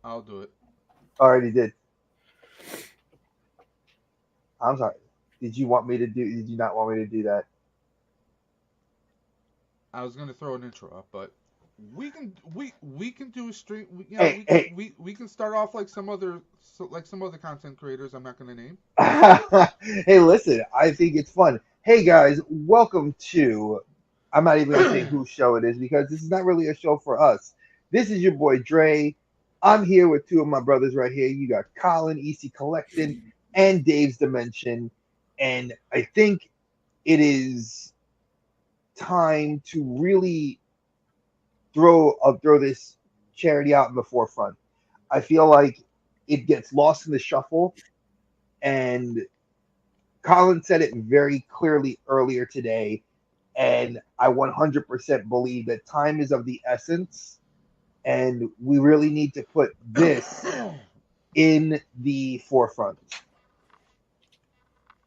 I'll do it. Already did. I'm sorry. Did you want me to do? Did you not want me to do that? I was gonna throw an intro up, but we can do a stream. Hey, hey. We can start off like some other content creators. I'm not gonna name. Hey, listen. I think it's fun. Hey guys, welcome to. I'm not even gonna say whose show it is because this is not really a show for us. This is your boy Dre. I'm here with two of my brothers right here. You got Colin, EC Collectin, and Dave's Dimension, and I think it is time to really throw this charity out in the forefront. I feel like it gets lost in the shuffle, and Colin said it very clearly earlier today, and I 100% believe that time is of the essence, and we really need to put this in the forefront.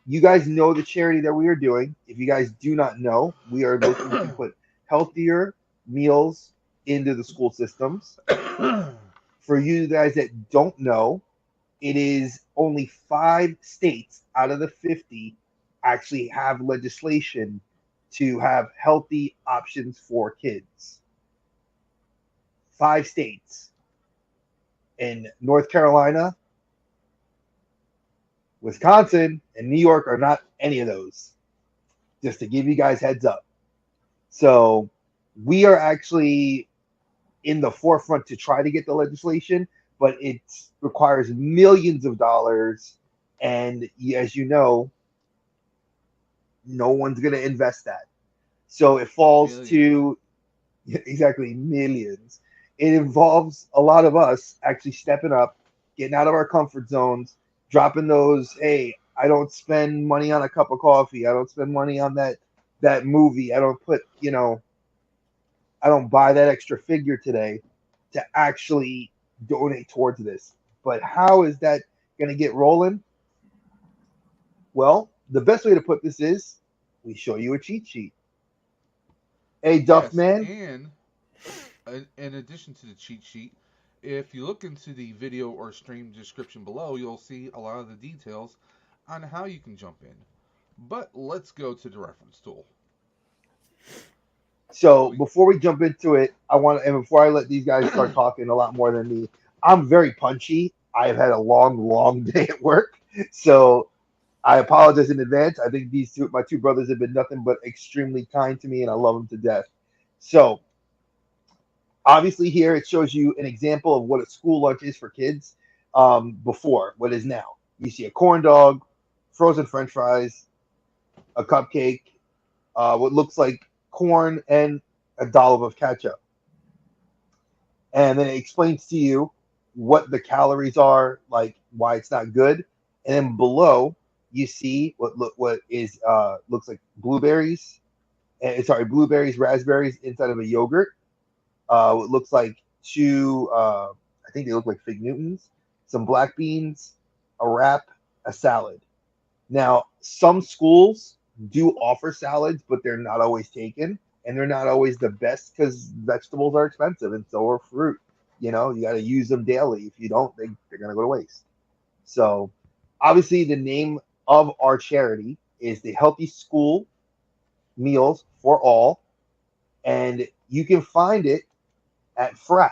You guys know the charity that we are doing. If you guys do not know, we are looking to put healthier meals into the school systems. For you guys that don't know, it is only 5 states out of the 50 actually have legislation to have healthy options for kids. 5 states. In North Carolina, Wisconsin, and New York are not any of those. Just to give you guys heads up. So we are actually in the forefront to try to get the legislation, but it requires millions of dollars. And as you know, no one's going to invest that. So it falls Millions. to exactly millions. It involves a lot of us actually stepping up, getting out of our comfort zones, dropping those, hey, I don't spend money on a cup of coffee. I don't spend money on that movie. I don't put, I don't buy that extra figure today to actually donate towards this. But how is that going to get rolling? Well, the best way to put this is we show you a cheat sheet. Hey, Duff Yes, Man. and in addition to the cheat sheet, if you look into the video or stream description below, you'll see a lot of the details on how you can jump in. But let's go to the reference tool. So We before we jump into it, and before I let these guys start talking a lot more than me, I'm very punchy. I've had a long, long day at work. So I apologize in advance. I think my two brothers have been nothing but extremely kind to me, and I love them to death. So obviously here it shows you an example of what a school lunch is for kids before what is now. You see a corn dog, frozen French fries, a cupcake, what looks like corn, and a dollop of ketchup. And then it explains to you what the calories are, like why it's not good. And then below you see what is looks like blueberries, blueberries, raspberries inside of a yogurt. What looks like two, I think they look like fig Newtons, some black beans, a wrap, a salad. Now, some schools do offer salads, but they're not always taken, and they're not always the best because vegetables are expensive, and so are fruit. You got to use them daily. If you don't, they're going to go to waste. So, obviously, the name of our charity is the Healthy School Meals for All, and you can find it at FRAC.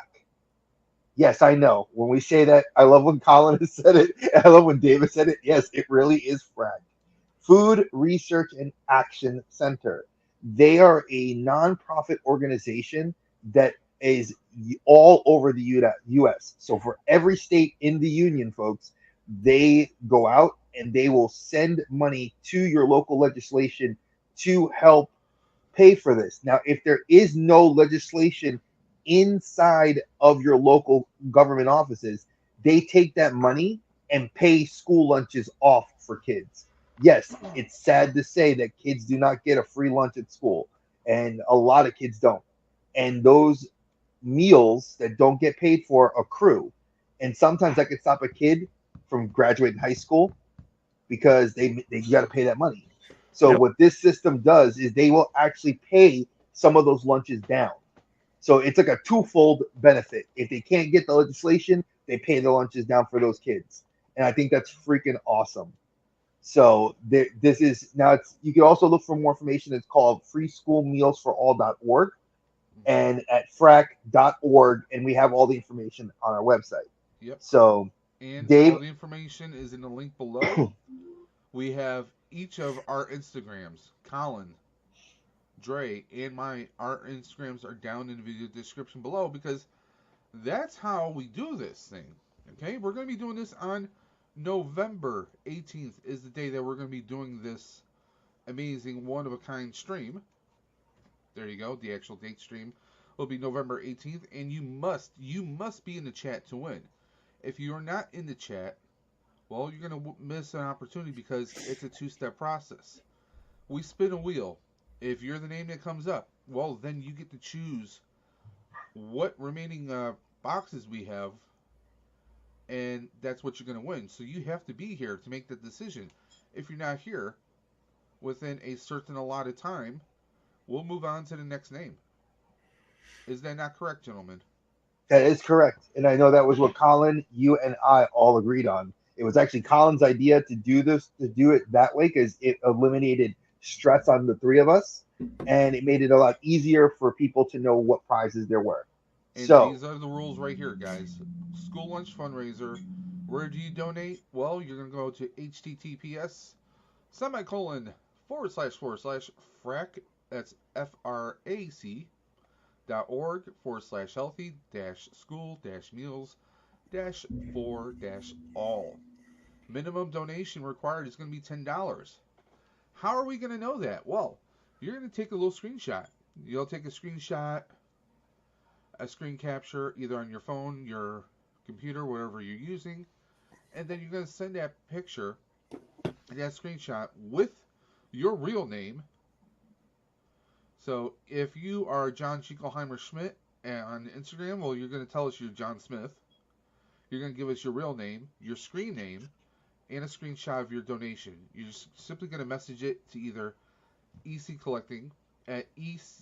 Yes, I know. When we say that, I love when Colin has said it. I love when David said it. Yes, it really is FRAC. Food Research and Action Center. They are a nonprofit organization that is all over the U.S. So for every state in the union, folks, they go out and they will send money to your local legislation to help pay for this. Now, if there is no legislation inside of your local government offices, they take that money and pay school lunches off for kids. Yes, it's sad to say that kids do not get a free lunch at school, and a lot of kids don't. And those meals that don't get paid for accrue. And sometimes that could stop a kid from graduating high school because they got to pay that money. So Yep. what this system does is they will actually pay some of those lunches down. So it's like a twofold benefit. If they can't get the legislation, they pay the lunches down for those kids, and I think that's freaking awesome. So this is now. You can also look for more information. It's called freeschoolmealsforall.org Mm-hmm. and at frac.org, and we have all the information on our website. Yep. So, And all Dave, the information is in the link below. We have each of our Instagrams. Colin, Dre, and our Instagrams are down in the video description below because that's how we do this thing. Okay, we're going to be doing this on November 18th is the day that we're going to be doing this amazing one of a kind stream. There you go. The actual date stream will be November 18th, and you must be in the chat to win. If you're not in the chat, well, you're going to miss an opportunity because it's a two-step process. We spin a wheel. If you're the name that comes up, well, then you get to choose what remaining boxes we have, and that's what you're going to win. So you have to be here to make the decision. If you're not here within a certain allotted time, we'll move on to the next name. Is that not correct, gentlemen? that is correct, and I know that was what Colin, you, and I all agreed on. It was actually Colin's idea to do this, to do it that way, because it eliminated stress on the three of us, and it made it a lot easier for people to know what prizes there were. And So, these are the rules right here, guys. School lunch fundraiser. Where do you donate? Well, you're going to go to https semicolon // frac, that's FRAC .org /healthy school meals for all. Minimum donation required is going to be $10. How are we going to know that? Well, you're going to take a little screenshot. You'll take a screenshot, a screen capture, either on your phone, your computer, whatever you're using, and then you're going to send that picture, that screenshot, with your real name. So if you are John Schickelheimer Schmidt on Instagram, well, you're going to tell us you're John Smith. You're going to give us your real name, your screen name, and a screenshot of your donation. You're just simply going to message it to either EC Collecting at ec.collecting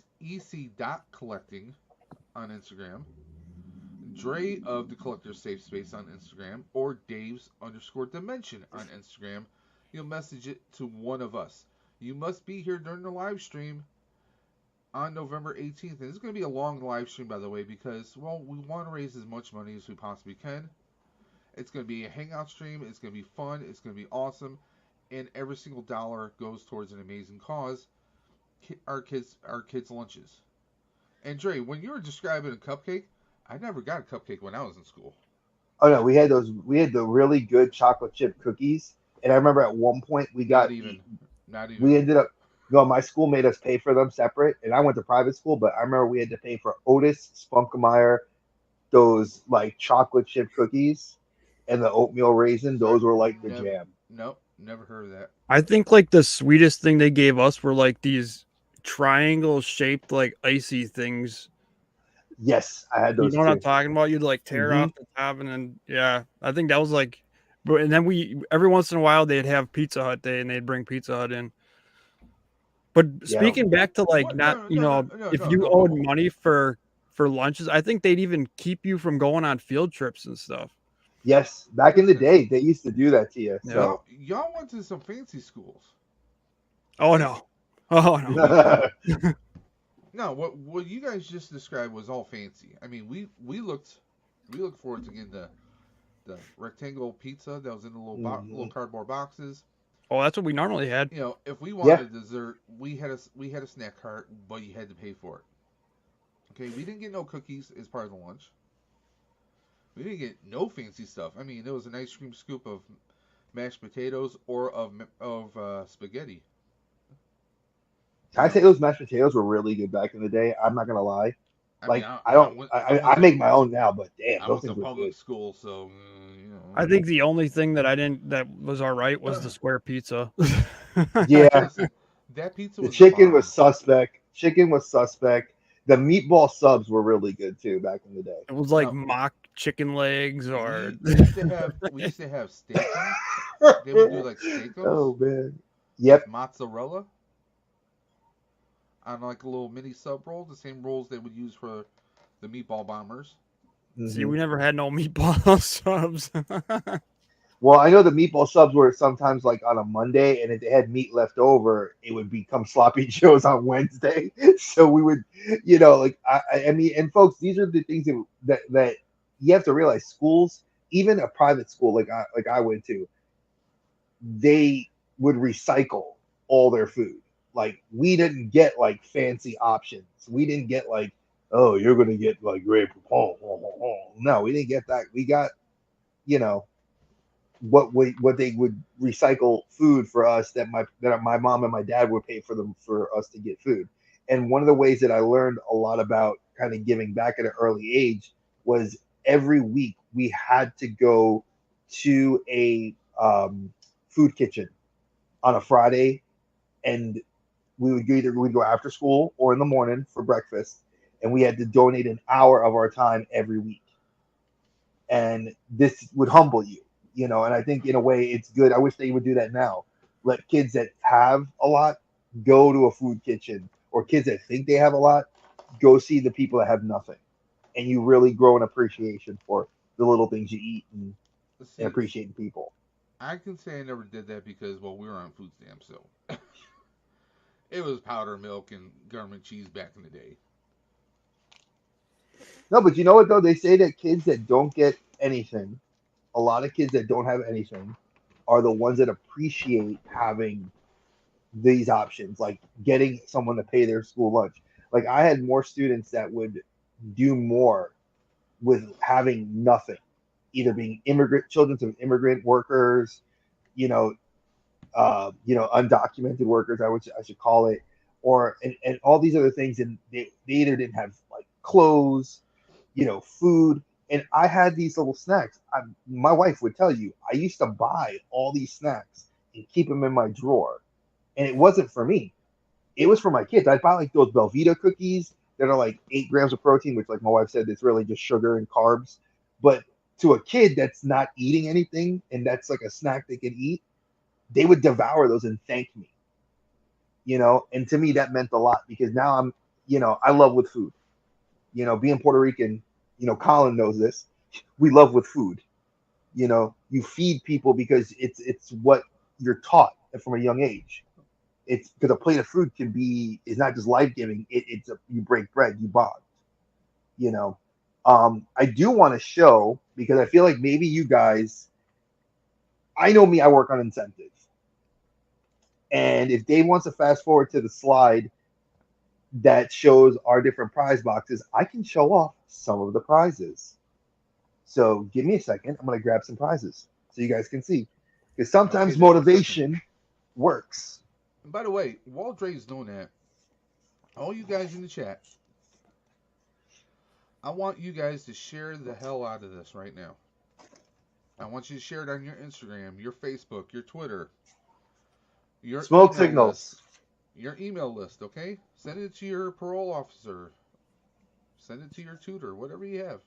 on Instagram, Dre of the Collector's Safe Space on Instagram, or Dave's_Dimension on Instagram. You'll message it to one of us. You must be here during the live stream on November 18th. And it's going to be a long live stream, by the way, because, well, we want to raise as much money as we possibly can. It's going to be a hangout stream. It's going to be fun. It's going to be awesome. And every single dollar goes towards an amazing cause, our kids' lunches. And Dre, when you were describing a cupcake, I never got a cupcake when I was in school. oh no, we had those. We had the really good chocolate chip cookies, and I remember at one point we got. Not even. We ended up. No, my school made us pay for them separate, and I went to private school, but I remember we had to pay for Otis Spunkemeyer, those like chocolate chip cookies, and the oatmeal raisin. Those were like the jam. Nope, never heard of that. I think like the sweetest thing they gave us were like these triangle shaped like icy things. Yes, I had You those know what I'm too. talking about? You'd like tear Hmm. off the top and then yeah, I think that was like, but and then we every once in a while they'd have Pizza Hut Day and they'd bring Pizza Hut in. But Yeah. speaking back to like What? not No, no, no, no, if no, you no. owed money for lunches, I think they'd even keep you from going on field trips and stuff. Yes, back in the Listen, day, they used to do that to you. Yeah. So y'all went to some fancy schools. Oh no. Oh no. No, what you guys just described was all fancy. I mean, we looked forward to getting the rectangle pizza that was in the little cardboard boxes. Oh, that's what we normally had. You know, if we Yeah. wanted dessert, we had a snack cart, but you had to pay for it. Okay, we didn't get no cookies as part of the lunch. We didn't get no fancy stuff. I mean, there was an ice cream scoop of mashed potatoes or of spaghetti. Can I say those mashed potatoes were really good back in the day? I'm not gonna lie. I mean, Like I don't, I make my own now, but damn, I those went to things were public good. school, so you know. I think the only thing that I didn't that was all right was the square pizza. Yeah, Listen, that pizza the was the chicken bomb. was suspect. Chicken was suspect. The meatball subs were really good too back in the day. It was like No. mock chicken legs or We used to have steakums. They would do like steakums Oh man. Yep. with mozzarella on like a little mini sub roll, the same rolls they would use for the meatball bombers. See, Hmm. we never had no meatball subs. Well, I know the meatball subs were sometimes like on a Monday, and if they had meat left over, it would become sloppy joes on Wednesday. So we would, like I mean, and folks, these are the things that you have to realize. Schools, even a private school like I went to, they would recycle all their food. Like we didn't get like fancy options. We didn't get like, oh, you're gonna get like Grey Poupon. No, we didn't get that. We got, you know, what they would recycle food for us that my mom and my dad would pay for them for us to get food. And one of the ways that I learned a lot about kind of giving back at an early age was every week we had to go to a food kitchen on a Friday, and we'd go after school or in the morning for breakfast, and we had to donate an hour of our time every week. And this would humble you. And I think in a way it's good. I wish they would do that now. Let kids that have a lot go to a food kitchen, or kids that think they have a lot go see the people that have nothing, and you really grow an appreciation for the little things you eat, and See, appreciating people. I can say I never did that because, well, we were on food stamps, so it was powder milk and government cheese back in the day. No, but you know what though? They say that kids that don't get anything, a lot of kids that don't have anything, are the ones that appreciate having these options, like getting someone to pay their school lunch. Like I had more students that would do more with having nothing, either being immigrant children of immigrant workers, you know, undocumented workers, I should call it, or and all these other things, and they either didn't have like clothes, food. And I had these little snacks. My wife would tell you, I used to buy all these snacks and keep them in my drawer, and it wasn't for me. It was for my kids. I buy like those Belvita cookies that are like 8 grams of protein, which, like my wife said, it's really just sugar and carbs. But to a kid that's not eating anything and that's like a snack they can eat, they would devour those and thank me. And to me, that meant a lot because now I love with food. Being Puerto Rican, Colin knows this. We love with food. You feed people because it's what you're taught from a young age. It's because a plate of food is not just life giving. You break bread, you bond. You know, I do want to show because I feel like maybe you guys. I know me. I work on incentives, and if Dave wants to fast forward to the slide that shows our different prize boxes, I can show off some of the prizes. So give me a second. I'm gonna grab some prizes so you guys can see. Because Okay, sometimes there's the first one. motivation works. And by the way, while Dre's doing that, all you guys in the chat, I want you guys to share the hell out of this right now. I want you to share it on your Instagram, your Facebook, your Twitter, your Smoke email list. signals. Your email list, okay? Send it to your parole officer. Send it to your tutor, whatever you have.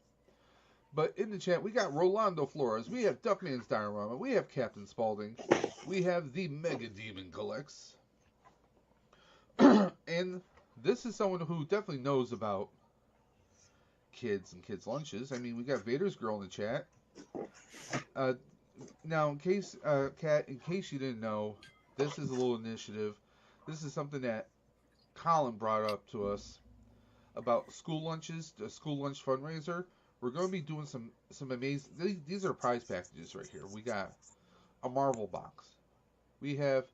But in the chat, we got Rolando Flores. We have Duckman's Diorama. We have Captain Spaulding. We have the Mega Demon Collects. And this is someone who definitely knows about kids and kids' lunches. I mean, we got Vader's Girl in the chat. Uh, Now, Kat, in case you didn't know, this is a little initiative. This is something that Colin brought up to us about school lunches, the school lunch fundraiser. We're going to be doing some amazing. These are prize packages right here. We got a Marvel box. We have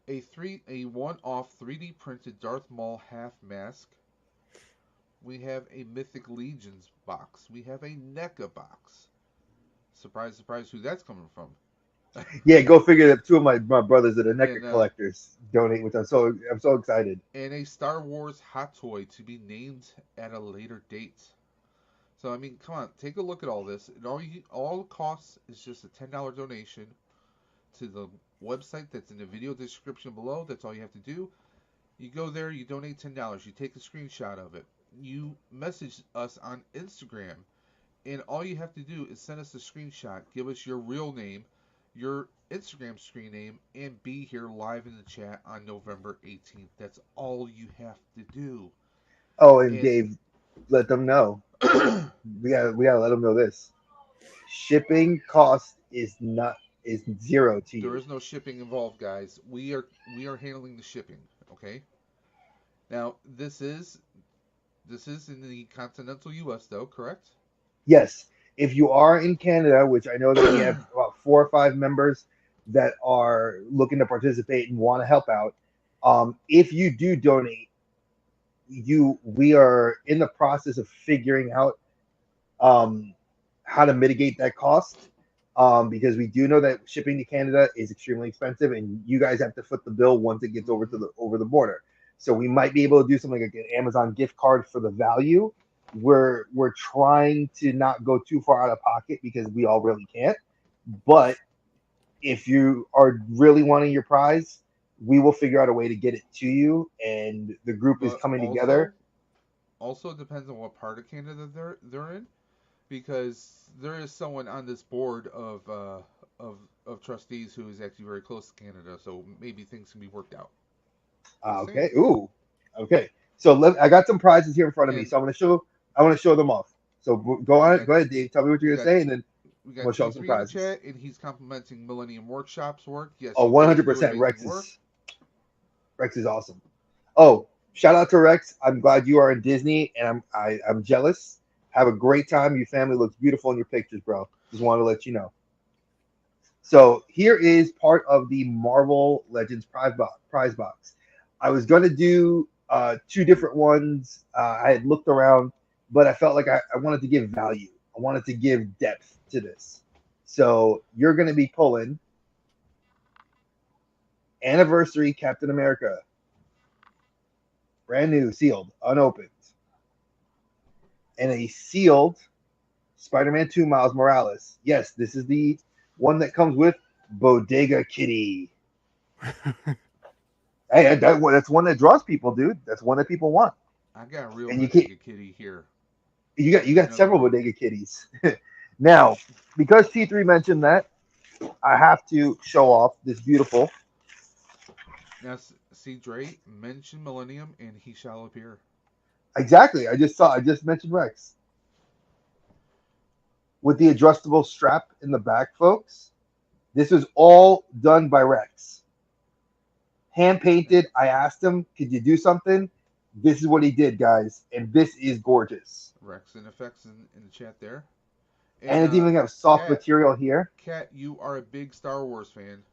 a one-off 3D printed Darth Maul half mask. We have a Mythic Legions box. We have a NECA box. Surprise, surprise, who that's coming from. Yeah, go figure that two of my brothers that are NECA and collectors donate with us. So I'm so excited. and a Star Wars hot toy to be named at a later date. So I mean, come on, take a look at all this. And all it costs is just a $10 donation to the website that's in the video description below. That's all you have to do. You go there, you donate $10. You take a screenshot of it. You message us on Instagram, and all you have to do is send us a screenshot. Give us your real name, your Instagram screen name, and be here live in the chat on November 18th. That's all you have to do. Oh, and And Dave, let them know. we gotta let them know this. Shipping cost is zero to There you. is no shipping involved, guys. We are handling the shipping. Okay. Now this is in the continental U.S. though, correct? Yes, if you are in Canada, which I know that we have about 4 or 5 members that are looking to participate and want to help out, if you do donate, we are in the process of figuring out um, how to mitigate that cost. Because we do know that shipping to Canada is extremely expensive, and you guys have to foot the bill once it gets Hmm. over the border. So we might be able to do something like an Amazon gift card for the value. We're trying to not go too far out of pocket because we all really can't. But if you are really wanting your prize, we will figure out a way to get it to you. And the group is But coming together. also depends on what part of Canada they're in, because there is someone on this board of trustees who is actually very close to Canada, so maybe things can be worked out. Just saying. Okay. Ooh. Okay. So I got some prizes here in front of me. And So I want to show them off. So go we on. got Go ahead, Dave. Tell me what we you're gonna got say, and then we I'm got gonna show them some T3 in the prizes. chat, and he's complimenting Millennium Workshop's work. Yes, Oh, you guys do 100%. amazing work. Rex is awesome. Oh, shout out to Rex. I'm glad you are in Disney, and I'm jealous. Have a great time. Your family looks beautiful in your pictures, bro. Just wanted to let you know. So here is part of the Marvel Legends prize box. I was gonna do 2 different ones. I had looked around, but I felt like I wanted to give value. I wanted to give depth to this. So you're gonna be pulling Anniversary Captain America, brand new, sealed, unopened, and a sealed Spider-Man 2 Miles Morales. Yes, this is the one that comes with Bodega Kitty. Hey, that's one that draws people, dude. That's one that people want. I got a real And you can't. bodega kitty here. You got Another several one. bodega kitties. Now, because T3 mentioned that, I have to show off this beautiful. Now, see, Dre mentioned Millennium, and he shall appear. Exactly. I just mentioned Rex with the adjustable strap in the back, folks. This was all done by Rex. Hand painted. I asked him, "Could you do something?" This is what he did, guys, and this is gorgeous. Rex and effects in the chat there. And And it even have soft Cat, material here. Cat, you are a big Star Wars fan.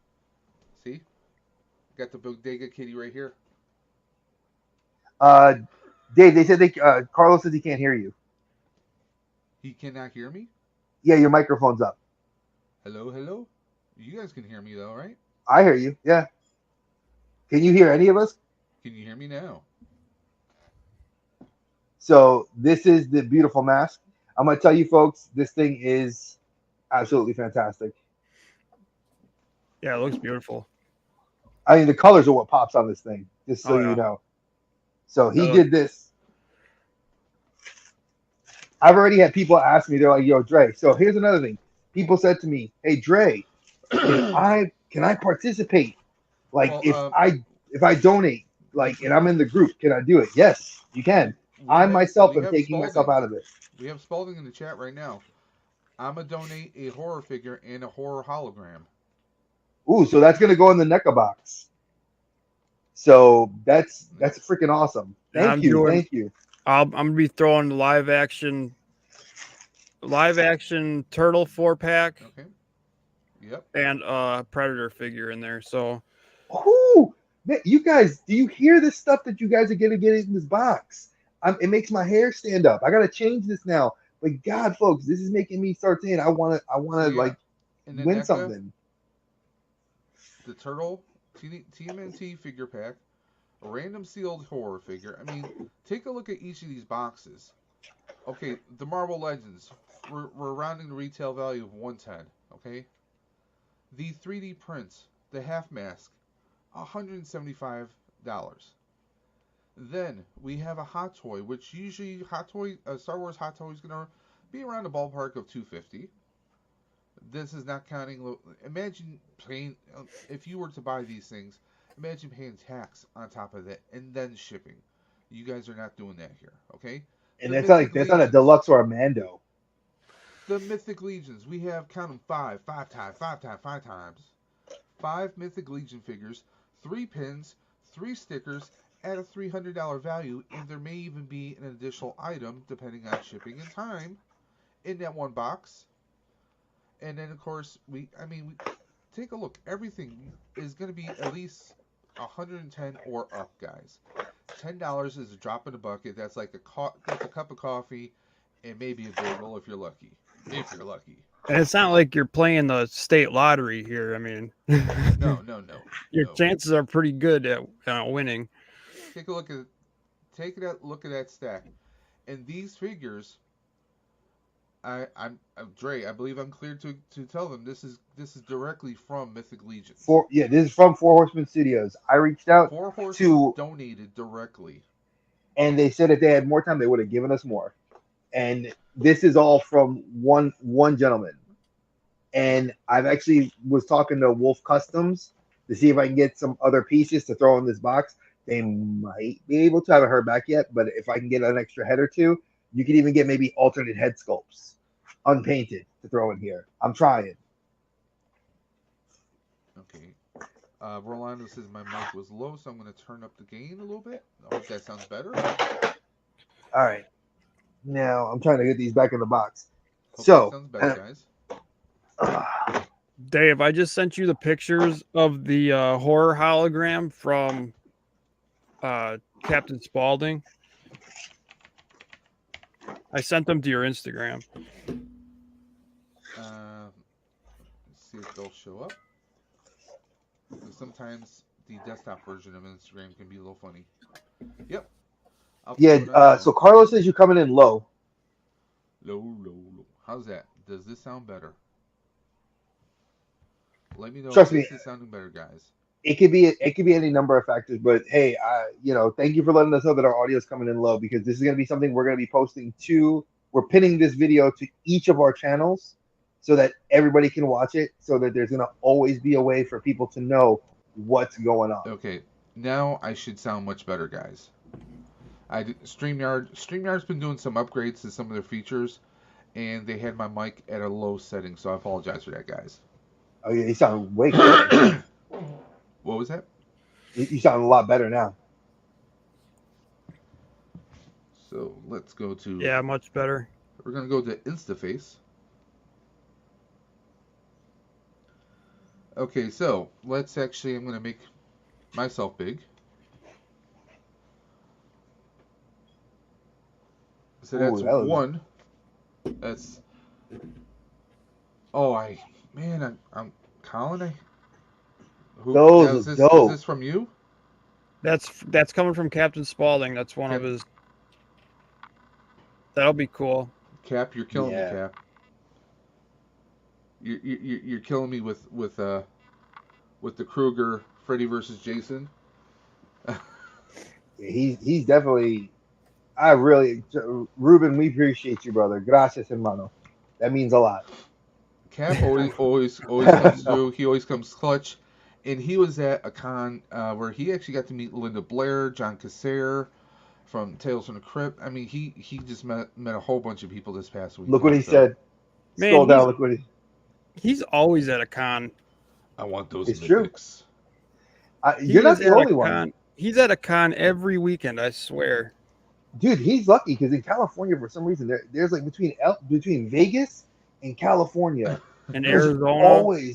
See, got the bodega kitty right here. Uh, Dave, they said Carlos says he can't hear you. He cannot hear me. Yeah, your microphone's up. Hello, hello. You guys can hear me though, right? I hear you. Yeah. Can you hear any of us? Can you hear me now? So this is the beautiful mask. I'm gonna tell you folks, this thing is absolutely fantastic. Yeah, it looks beautiful. I mean, the colors are what pops on this thing, just so Oh you yeah. know. So he That did this. I've already had people ask me, they're like, "Yo, Dre." So here's another thing. People said to me, "Hey, Dre, can I participate? Like, Well, if I donate, like, and I'm in the group, can I do it?" Yes, you can. we I have myself we am have taking myself Spalding. out of it. We have Spalding in the chat right now. I'm gonna donate a horror figure and a horror hologram. Ooh, so that's gonna go in the NECA box. So that's freaking awesome. and Thank I'm you, doing. thank you. I'm gonna be throwing live action turtle 4-pack Okay. Yep. and predator figure in there. So Ooh, man, you guys, do you hear this stuff that you guys are gonna get in this box? It makes my hair stand up. I gotta change this now. But God, folks, this is making me start saying I wanna So yeah, like in the win NECA, something. the turtle TMNT figure pack, a random sealed horror figure. I mean, take a look at each of these boxes. Okay, the Marvel Legends. We're rounding the retail value of 110. Okay, the 3D prints, the half mask, $175. Then we have a hot toy, which usually Star Wars hot toy is gonna be around the ballpark of 250. This is not counting. Imagine paying if you were to buy these things. Imagine paying tax on top of that and then shipping. You guys are not doing that here, okay? And The that's not like Mythic that's not a Legions. deluxe or a Mando. The Mythic Legions. We have, count them, five times. 5 Mythic Legion figures, 3 pins, 3 stickers at a $300 value, and there may even be an additional item depending on shipping and time in that one box. And then of course take a look. Everything is going to be at least 110 or up, guys. $10 is a drop in the bucket. That's like that's a cup of coffee and maybe a bagel if you're lucky. If you're lucky. And it's not like you're playing the state lottery here. I mean, No. your chances are pretty good at winning. Take a look at look at that stack. And these figures, I'm Dre. I believe I'm clear to tell them this is directly from Mythic Legions. This is from Four Horsemen Studios. I reached out 4 Horsemen to donated directly, and they said if they had more time, they would have given us more. And this is all from one gentleman. And I've actually was talking to Wolf Customs to see if I can get some other pieces to throw in this box. They might be able to. I haven't heard back yet, but if I can get an extra head or two, you can even get maybe alternate head sculpts, unpainted, to throw in here. I'm trying. Okay. Rolando says my mic was low, so I'm going to turn up the gain a little bit. I hope that sounds better. All right. Now I'm trying to get these back in the box. Hope So, that sounds better, guys. Dave, I just sent you the pictures of the horror hologram from Captain Spaulding. I sent them to your Instagram. Let's see if they'll show up. Because sometimes the desktop version of Instagram can be a little funny. Yep. So Carlos says you're coming in low. Low. How's that? Does this sound better? Let me know Trust if me. this is sounding better, guys. It could be any number of factors, but hey, thank you for letting us know that our audio is coming in low, because this is going to be something we're going to be posting to. We're pinning this video to each of our channels so that everybody can watch it, so that there's going to always be a way for people to know what's going on. Okay, now I should sound much better, guys. StreamYard's been doing some upgrades to some of their features, and they had my mic at a low setting, so I apologize for that, guys. Oh yeah, you sound way better. What was that? You sound a lot better now. So let's go to... Yeah, much better. We're going to go to Instaface. Okay, so let's actually... I'm going to make myself big. So that's one. That's... Oh, I'm Colin. Those are dope. Is this from you? That's coming from Captain Spaulding. That's one of his. That'll be cool. Cap, you're killing me, Cap. You're killing me with the Kruger Freddy versus Jason. He's definitely. Ruben, we appreciate you, brother. Gracias, hermano. That means a lot. Cap always comes through. He always comes clutch. And he was at a con where he actually got to meet Linda Blair, John Casser from Tales from the Crypt. I mean, he just met a whole bunch of people this past week. Look what he said. Scroll down. Look what he's always at a con. I want those. It's mythics. True. You're not the only one. He's at a con every weekend, I swear. Dude, he's lucky because in California, for some reason, there's like between Vegas and California and Arizona.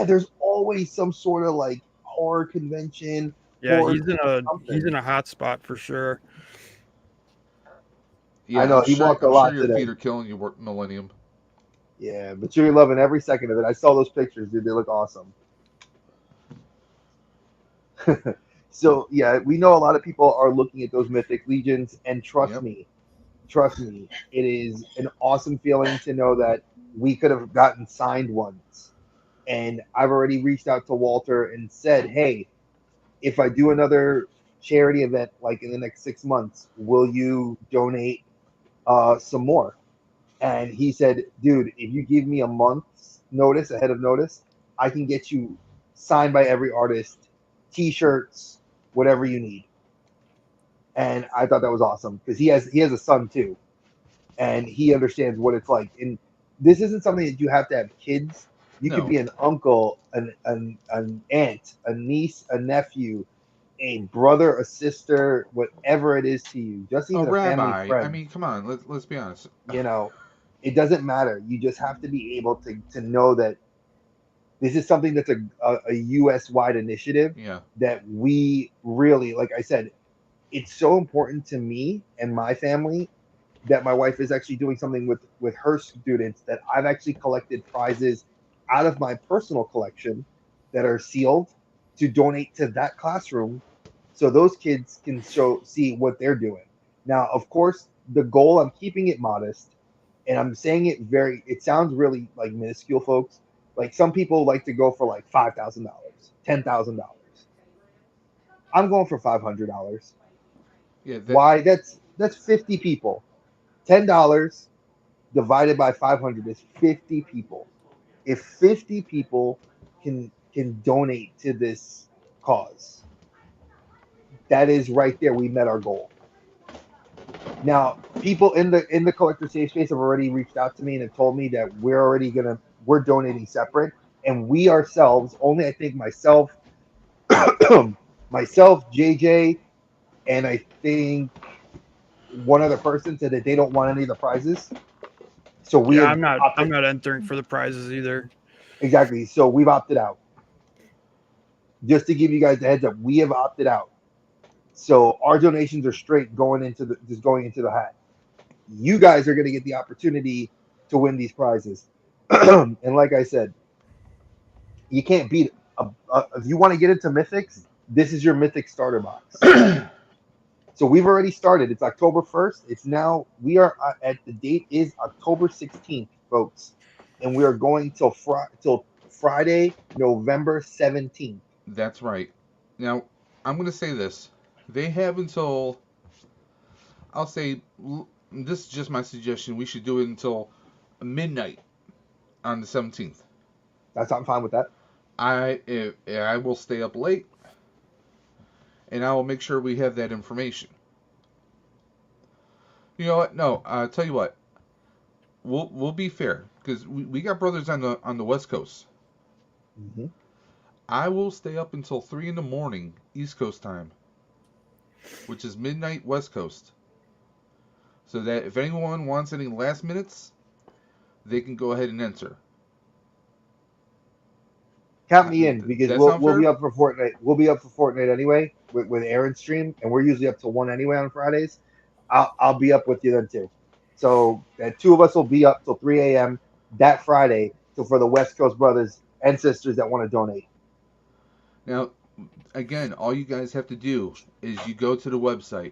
There's always some sort of like horror convention. Yeah, he's in a hot spot for sure. Yeah, I know he walked a lot your today. feet are killing you, Millennium. Yeah, but you're loving every second of it. I saw those pictures, dude. They look awesome. So yeah, we know a lot of people are looking at those Mythic Legions, and trust me, it is an awesome feeling to know that we could have gotten signed ones. And I've already reached out to Walter and said, hey, if I do another charity event like in the next 6 months, will you donate some more? And he said, dude, if you give me a month's notice, ahead of notice, I can get you signed by every artist, t-shirts, whatever you need. And I thought that was awesome because he has a son too. and he understands what it's like. And this isn't something that you have to have kids. You could No, be an uncle, an aunt, a niece, a nephew, a brother, a sister, whatever it is to you, just a even a family rabbi. I friend. mean, come on. Let's be honest. You know, it doesn't matter. You just have to be able to know that this is something that's a US wide initiative Yeah. that we really, like I said, it's so important to me and my family that my wife is actually doing something with her students, that I've actually collected prizes out of my personal collection that are sealed to donate to that classroom so those kids can see what they're doing. Now, of course, the goal, I'm keeping it modest, and I'm saying it very, it sounds really like minuscule, folks. Like some people like to go for like $5,000, $10,000. I'm going for $500. Yeah. That. Why? That's 50 people. $10 divided by 500 is 50 people. If 50 people can donate to this cause, that is right there. We met our goal. Now, people in the collector safe space have already reached out to me and have told me that we're donating separate, and we ourselves, only I think myself, myself, JJ, and I think one other person said that they don't want any of the prizes. So we Yeah, have I'm not. opted I'm not entering for the prizes either. exactly. So we've opted out. Just to give you guys a heads up, we have opted out. So our donations are straight going into the hat. You guys are going to get the opportunity to win these prizes. And like I said, you can't beat if you want to get into mythics, this is your mythic starter box. So we've already started. It's October 1st. It's now we are at the date is October 16th, folks, and we are going till Friday, November 17th. That's right. Now, I'm going to say this. They have until, I'll say, this is just my suggestion. We should do it until midnight on the 17th. I'm fine with that. I will stay up late and I will make sure we have that information. You know what? No, tell you what. We'll be fair because we got brothers on the West Coast. Hmm. I will stay up until 3 in the morning East Coast time, which is midnight West Coast, so that if anyone wants any last minutes, they can go ahead and enter. Count me in because That we'll sound we'll be fair? up for Fortnite. We'll be up for Fortnite anyway with Aaron's stream, and we're usually up to one anyway on Fridays. I'll be up with you then too. So that two of us will be up till 3 a.m. that Friday. So for the West Coast brothers and sisters that want to donate. Now, again, all you guys have to do is you go to the website,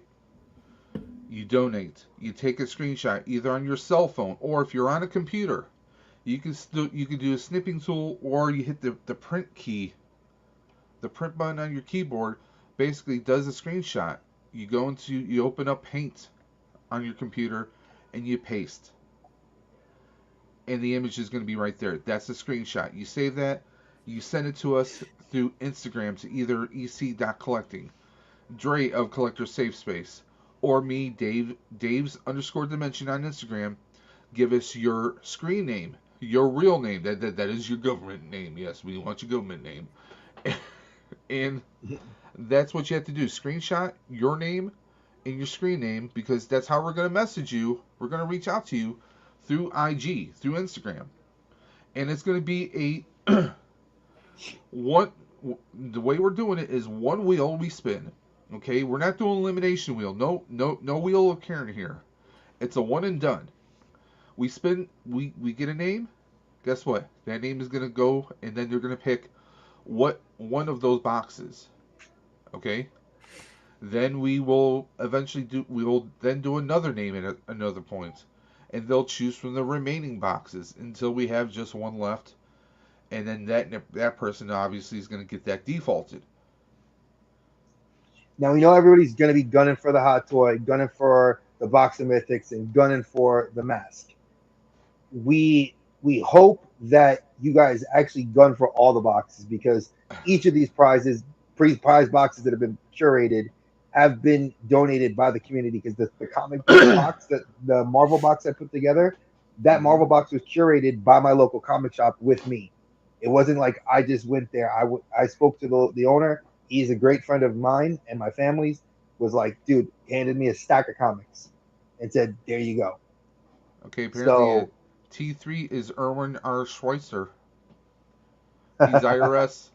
you donate, you take a screenshot either on your cell phone or if you're on a computer, you can do a snipping tool or you hit the print key, the print button on your keyboard basically does a screenshot. You open up Paint on your computer and you paste. And the image is going to be right there. That's the screenshot. You save that, you send it to us through Instagram to either ec.collecting, Dre of Collector Safe Space, or me, Dave's underscore dimension on Instagram. Give us your screen name, your real name. That is your government name. Yes, we want your government name. And that's what you have to do. Screenshot your name and your screen name because that's how we're going to message you. We're going to reach out to you through IG, through Instagram. And it's going to be a one. The way we're doing it is one wheel we spin. Okay, we're not doing elimination wheel. No wheel of Karen here. It's a one and done. We spin. We get a name. Guess what? That name is gonna go, and then you're gonna pick what one of those boxes. Okay. Then we will eventually do. We will then do another name at another point, and they'll choose from the remaining boxes until we have just one left, and then that person obviously is gonna get that defaulted. Now we know everybody's gonna be gunning for the hot toy, gunning for the box of mythics, and gunning for the mask. We hope that you guys actually gun for all the boxes because each of these prize boxes that have been curated have been donated by the community because the comic book box, that the Marvel box I put together, that Hmm. Marvel box was curated by my local comic shop with me. It wasn't like I just went there. I spoke to the owner. He's a great friend of mine and my family's. Was like, dude, handed me a stack of comics and said, "There you go." Okay, apparently So, T3 is Erwin R. Schweitzer. He's IRS.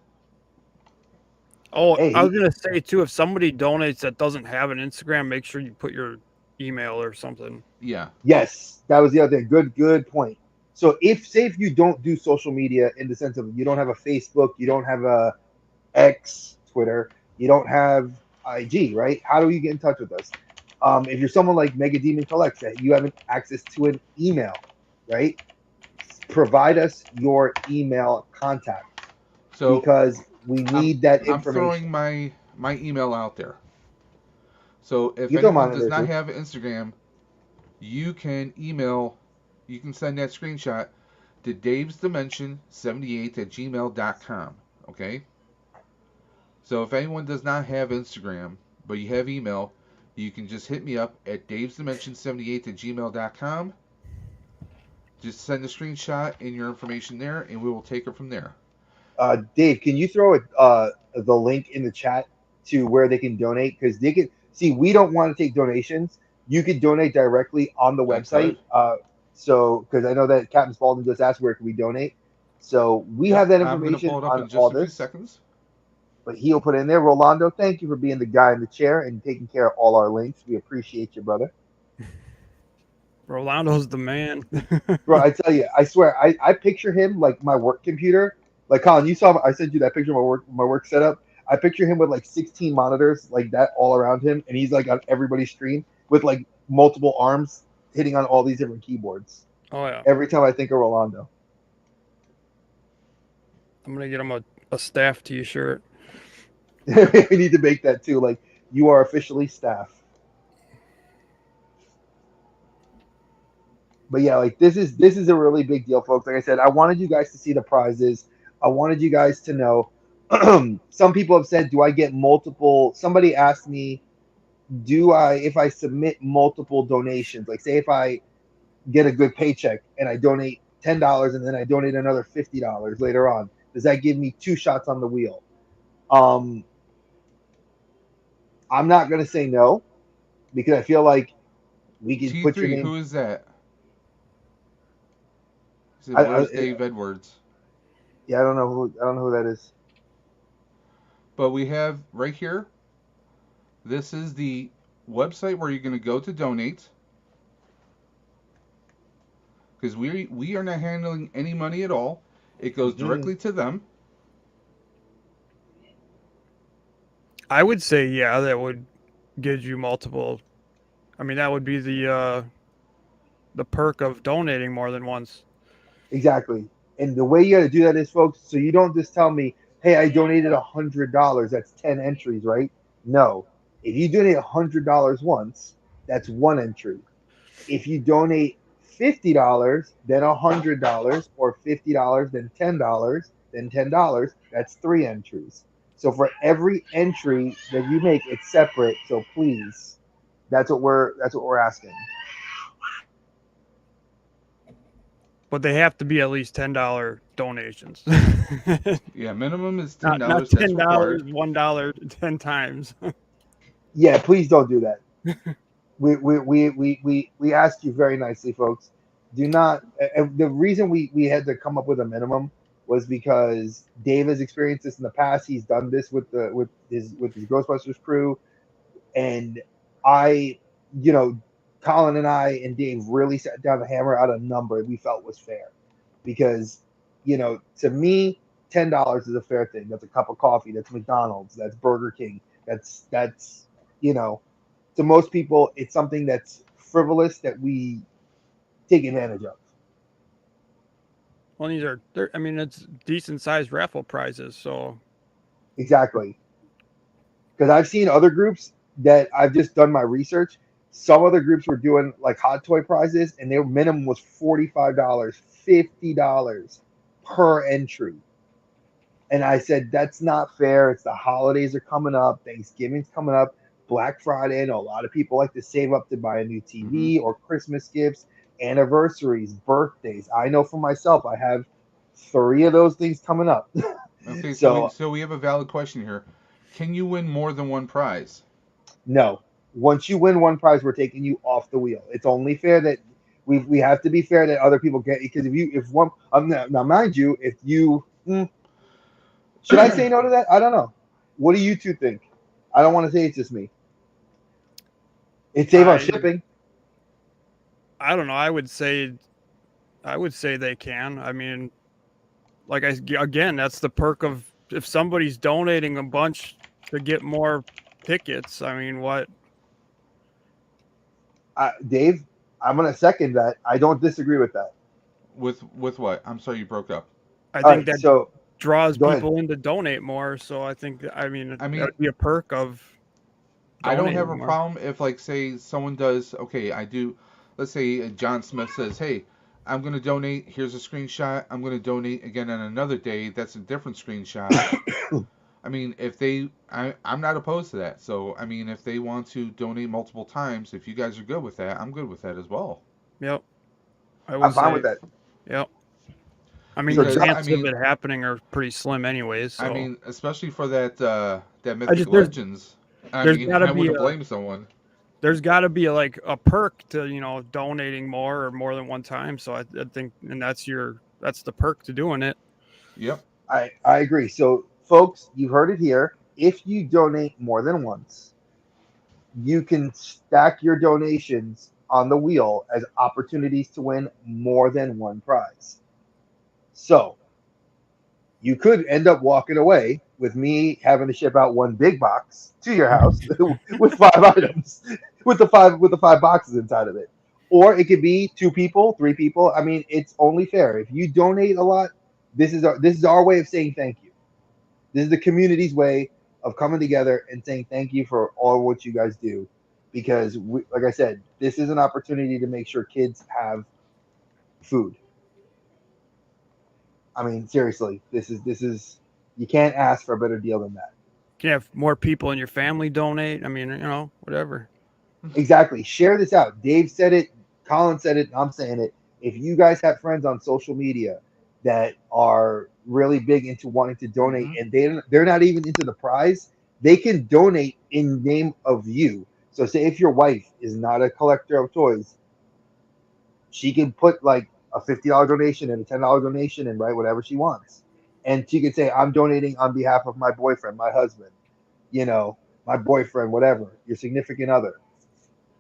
Oh, I was hey, gonna say too, if somebody donates that doesn't have an Instagram, make sure you put your email or something. Yeah. yes, that was the other thing. Good point. So, if say if you don't do social media in the sense of you don't have a Facebook, you don't have a X, Twitter, you don't have IG, right? How do you get in touch with us? If you're someone like Mega Demon Collects that you have access to an email, right? Provide us your email contact So because we I'm need that I'm throwing information. my email out there. So if You can throw anyone mine in does there not too. have Instagram, you can email, you can send that screenshot to davesdimension78 at gmail.com. Okay? So if anyone does not have Instagram, but you have email, you can just hit me up at davesdimension78 at gmail.com. Just send a screenshot and your information there, and we will take it from there. Dave, can you throw the link in the chat to where they can donate? Because they can see we don't want to take donations. You could donate directly on the I could. website. So because I know that Captain Spaulding just asked where can we donate. So we Yep, have that I'm going to information pull it up on in all just a few this, seconds. but he'll put it in there. Rolando, thank you for being the guy in the chair and taking care of all our links. We appreciate you, brother. Rolando's the man. Bro, I tell you, I swear, I picture him like my work computer. Like Colin, you saw I sent you that picture of my work setup. I picture him with like 16 monitors like that all around him, and he's like on everybody's screen with like multiple arms hitting on all these different keyboards. Oh yeah, Every time I think of Rolando. I'm gonna get him a staff T-shirt. We need to make that too. Like you are officially staff. But yeah, like this is a really big deal, folks. Like I said, I wanted you guys to see the prizes. I wanted you guys to know. Some people have said, "Do I get multiple?" Somebody asked me, "Do I, if I submit multiple donations, like say if I get a good paycheck and I donate $10 and then I donate another $50 later on, does that give me two shots on the wheel?" Um, I'm not gonna say no because I feel like we can put your T3, name. who is that? He said, I, "Where's Dave Edwards?" yeah, I don't know who that is. But we have right here. This is the website where you're going to go to donate, because we are not handling any money at all. It goes Mhm. directly to them. I would say yeah, that would give you multiple. I mean, that would be the perk of donating more than once. Exactly. And the way you got to do that is, folks, so you don't just tell me, hey, I donated $100. That's 10 entries, right? No. If you donate $100 once, that's one entry. If you donate $50, then $100, or $50, then $10, then $10, that's three entries. So for every entry that you make, it's separate. So please, that's what we're asking. But they have to be at least $10 donations. Yeah, minimum is ten Not dollars. That's $10, required. $1 10 times. Yeah, please don't do that. We ask you very nicely, folks. Do not. The reason we had to come up with a minimum was because Dave has experienced this in the past. He's done this with his Ghostbusters crew, and I, you know, Colin and I and Dave really sat down to hammer out a number we felt was fair, because to me, $10 is a fair thing. That's a cup of coffee. That's McDonald's. That's Burger King. That's you know to most people, it's something that's frivolous that we take advantage of. Well, they're, I mean, it's decent sized raffle prizes. So, Exactly. Because I've seen other groups that I've just done my research. Some other groups were doing like hot toy prizes, and their minimum was $45, $50 per entry. And I said, that's not fair. It's the holidays are coming up, Thanksgiving's coming up. Black Friday. I know a lot of people like to save up to buy a new Hmm. TV or Christmas gifts, anniversaries, birthdays. I know for myself, I have three of those things coming up. Okay, So so we have a valid question here. Can you win more than one prize? no, once you win one prize, we're taking you off the wheel. It's only fair that we have to be fair that other people get, because if one now mind you, if you should I say no to that? I don't know. What do you two think? I don't want to say it's just me. It's save on I shipping. I don't know. I would say they can. I mean, again, that's the perk of if somebody's donating a bunch to get more tickets. I mean, what? Dave, I'm gonna second that. I don't disagree with that. With what? I'm sorry, you broke up. I All think right, that so draws go ahead. people in to donate more. So I think I mean I that mean, would be a perk of I don't have donating a more. problem if, like, say, someone does. Okay, I do. Let's say John Smith says, "Hey, I'm gonna donate. Here's a screenshot. I'm gonna donate again on another day. That's a different screenshot." I mean, I'm not opposed to that. So, I mean, if they want to donate multiple times, if you guys are good with that, I'm good with that as well. Yep, I would I'm fine with say. that. Yep. I mean, So the Because chances of it happening are pretty slim, anyways. So especially for that I Mythic just Legends, I there's mean, got to I be wouldn't a blame someone. there's got to be like a perk to donating more or more than one time. So I think, and that's the perk to doing it. Yep. I agree. So folks, you heard it here. If you donate more than once, you can stack your donations on the wheel as opportunities to win more than one prize. So you could end up walking away with me having to ship out one big box to your house with five items, with the five boxes inside of it. Or it could be two people, three people. I mean, it's only fair. If you donate a lot, this is our way of saying thank you. This is the community's way of coming together and saying thank you for all what you guys do. Because, like I said, this is an opportunity to make sure kids have food. I mean, seriously, this is you can't ask for a better deal than that. You can have more people in your family donate. I mean, whatever. Exactly. Share this out. Dave said it, Colin said it, I'm saying it. If you guys have friends on social media that are really big into wanting to donate Hmm. and they're not even into the prize, they can donate in name of you. So say if your wife is not a collector of toys, she can put like a $50 donation and a $10 donation and write whatever she wants. And she could say, I'm donating on behalf of my boyfriend, my husband, you know, my boyfriend, whatever, your significant other.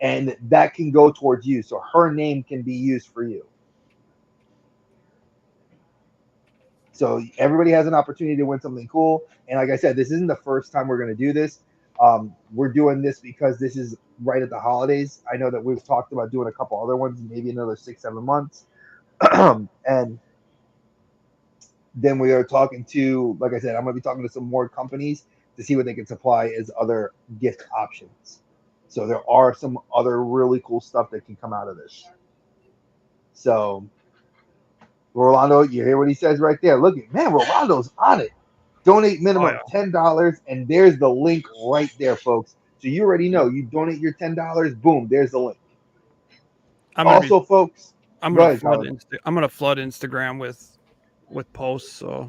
And that can go towards you. So her name can be used for you. So everybody has an opportunity to win something cool. And like I said, this isn't the first time we're going to do this. We're doing this because this is right at the holidays. I know that we've talked about doing a couple other ones, maybe another 6, 7 months. And then we are talking to, like I said, I'm going to be talking to some more companies to see what they can supply as other gift options. So there are some other really cool stuff that can come out of this. So Rolando, you hear what he says right there. Look at man, Rolando's on it. Donate Oh yeah. minimum $10, and there's the link right there, folks. So you already know Yep. you donate your $10, boom, there's the link. I'm gonna be Also, folks, I'm go gonna ahead, flood Colin. I'm gonna flood Instagram with posts, so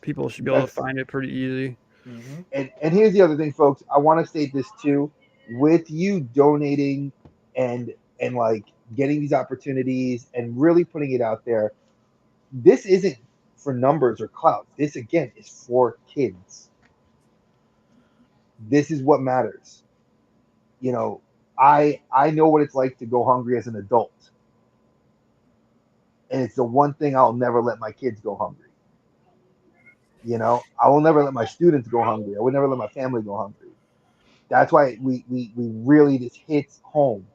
people should be able to That's find it pretty easy. Hmm. and here's the other thing, folks. I want to state this too. With you donating and like getting these opportunities and really putting it out there, this isn't for numbers or clout. This again is for kids. This is what matters. You know, I know what it's like to go hungry as an adult, and it's the one thing I'll never let my kids go hungry. You know, I will never let my students go hungry. I would never let my family go hungry. That's why we really this hits home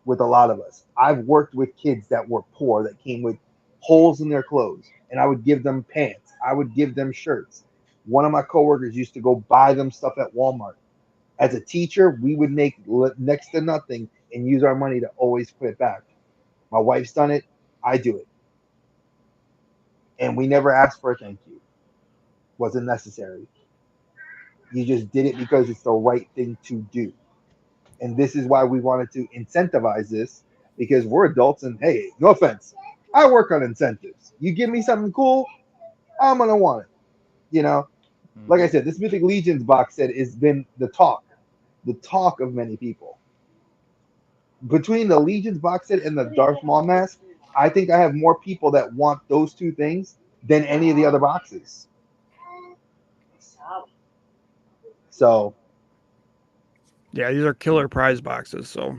with a lot of us. I've worked with kids that were poor that came with holes in their clothes, and I would give them pants. I would give them shirts. One of my coworkers used to go buy them stuff at Walmart. As a teacher, we would make next to nothing and use our money to always put it back. My wife's done it. I do it. And we never asked for a thank you. Wasn't necessary. You just did it because it's the right thing to do. And this is why we wanted to incentivize this, because we're adults and hey, no offense, I work on incentives. You give me something cool, I'm gonna want it. You know, like I Hmm. said, this Mythic Legions box set has been the talk of many people. Between the Legions box set and the Darth Maul mask, I think I have more people that want those two things than any of the other boxes. So Yeah, these are killer prize boxes. So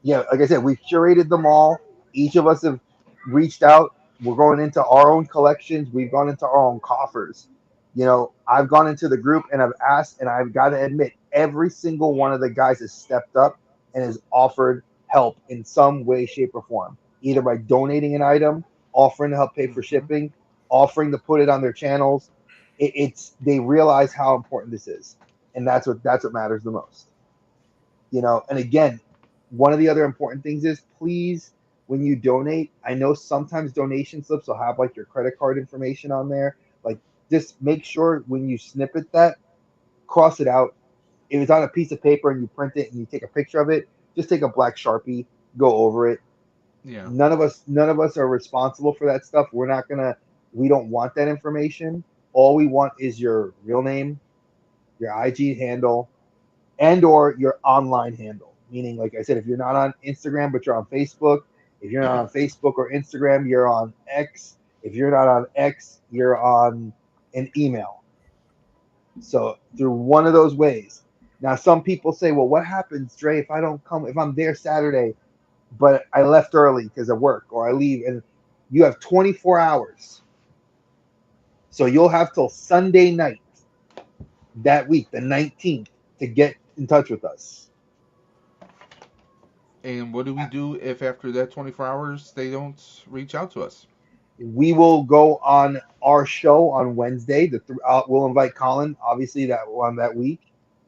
yeah, like I said, we've curated them all. Each of us have reached out. We're going into our own collections. We've gone into our own coffers. I've gone into the group and I've asked, and I've got to admit, every single one of the guys has stepped up and has offered help in some way, shape, or form, either by donating an item, offering to help pay for Hmm. shipping, offering to put it on their channels. They realize how important this is, and that's what matters the most. And again, one of the other important things is, please, when you donate, I know sometimes donation slips will have like your credit card information on there. Like, just make sure when you snippet that, cross it out. If it's on a piece of paper and you print it and you take a picture of it, just take a black Sharpie, go over it. Yeah. None of us are responsible for that stuff. We don't want that information. All we want is your real name, your IG handle, and or your online handle. Meaning, like I said, if you're not on Instagram but you're on Facebook, if you're not on Facebook or Instagram, you're on X. If you're not on X, you're on an email. So through one of those ways. Now, some people say, well, what happens, Dre, if I don't come, if I'm there Saturday, but I left early because of work, or I leave, and you have 24 hours. So you'll have till Sunday night that week, the 19th, to get in touch with us. And what do we do if after that 24 hours they don't reach out to us? We will go on our show on Wednesday. We'll invite Colin, obviously, that on that week.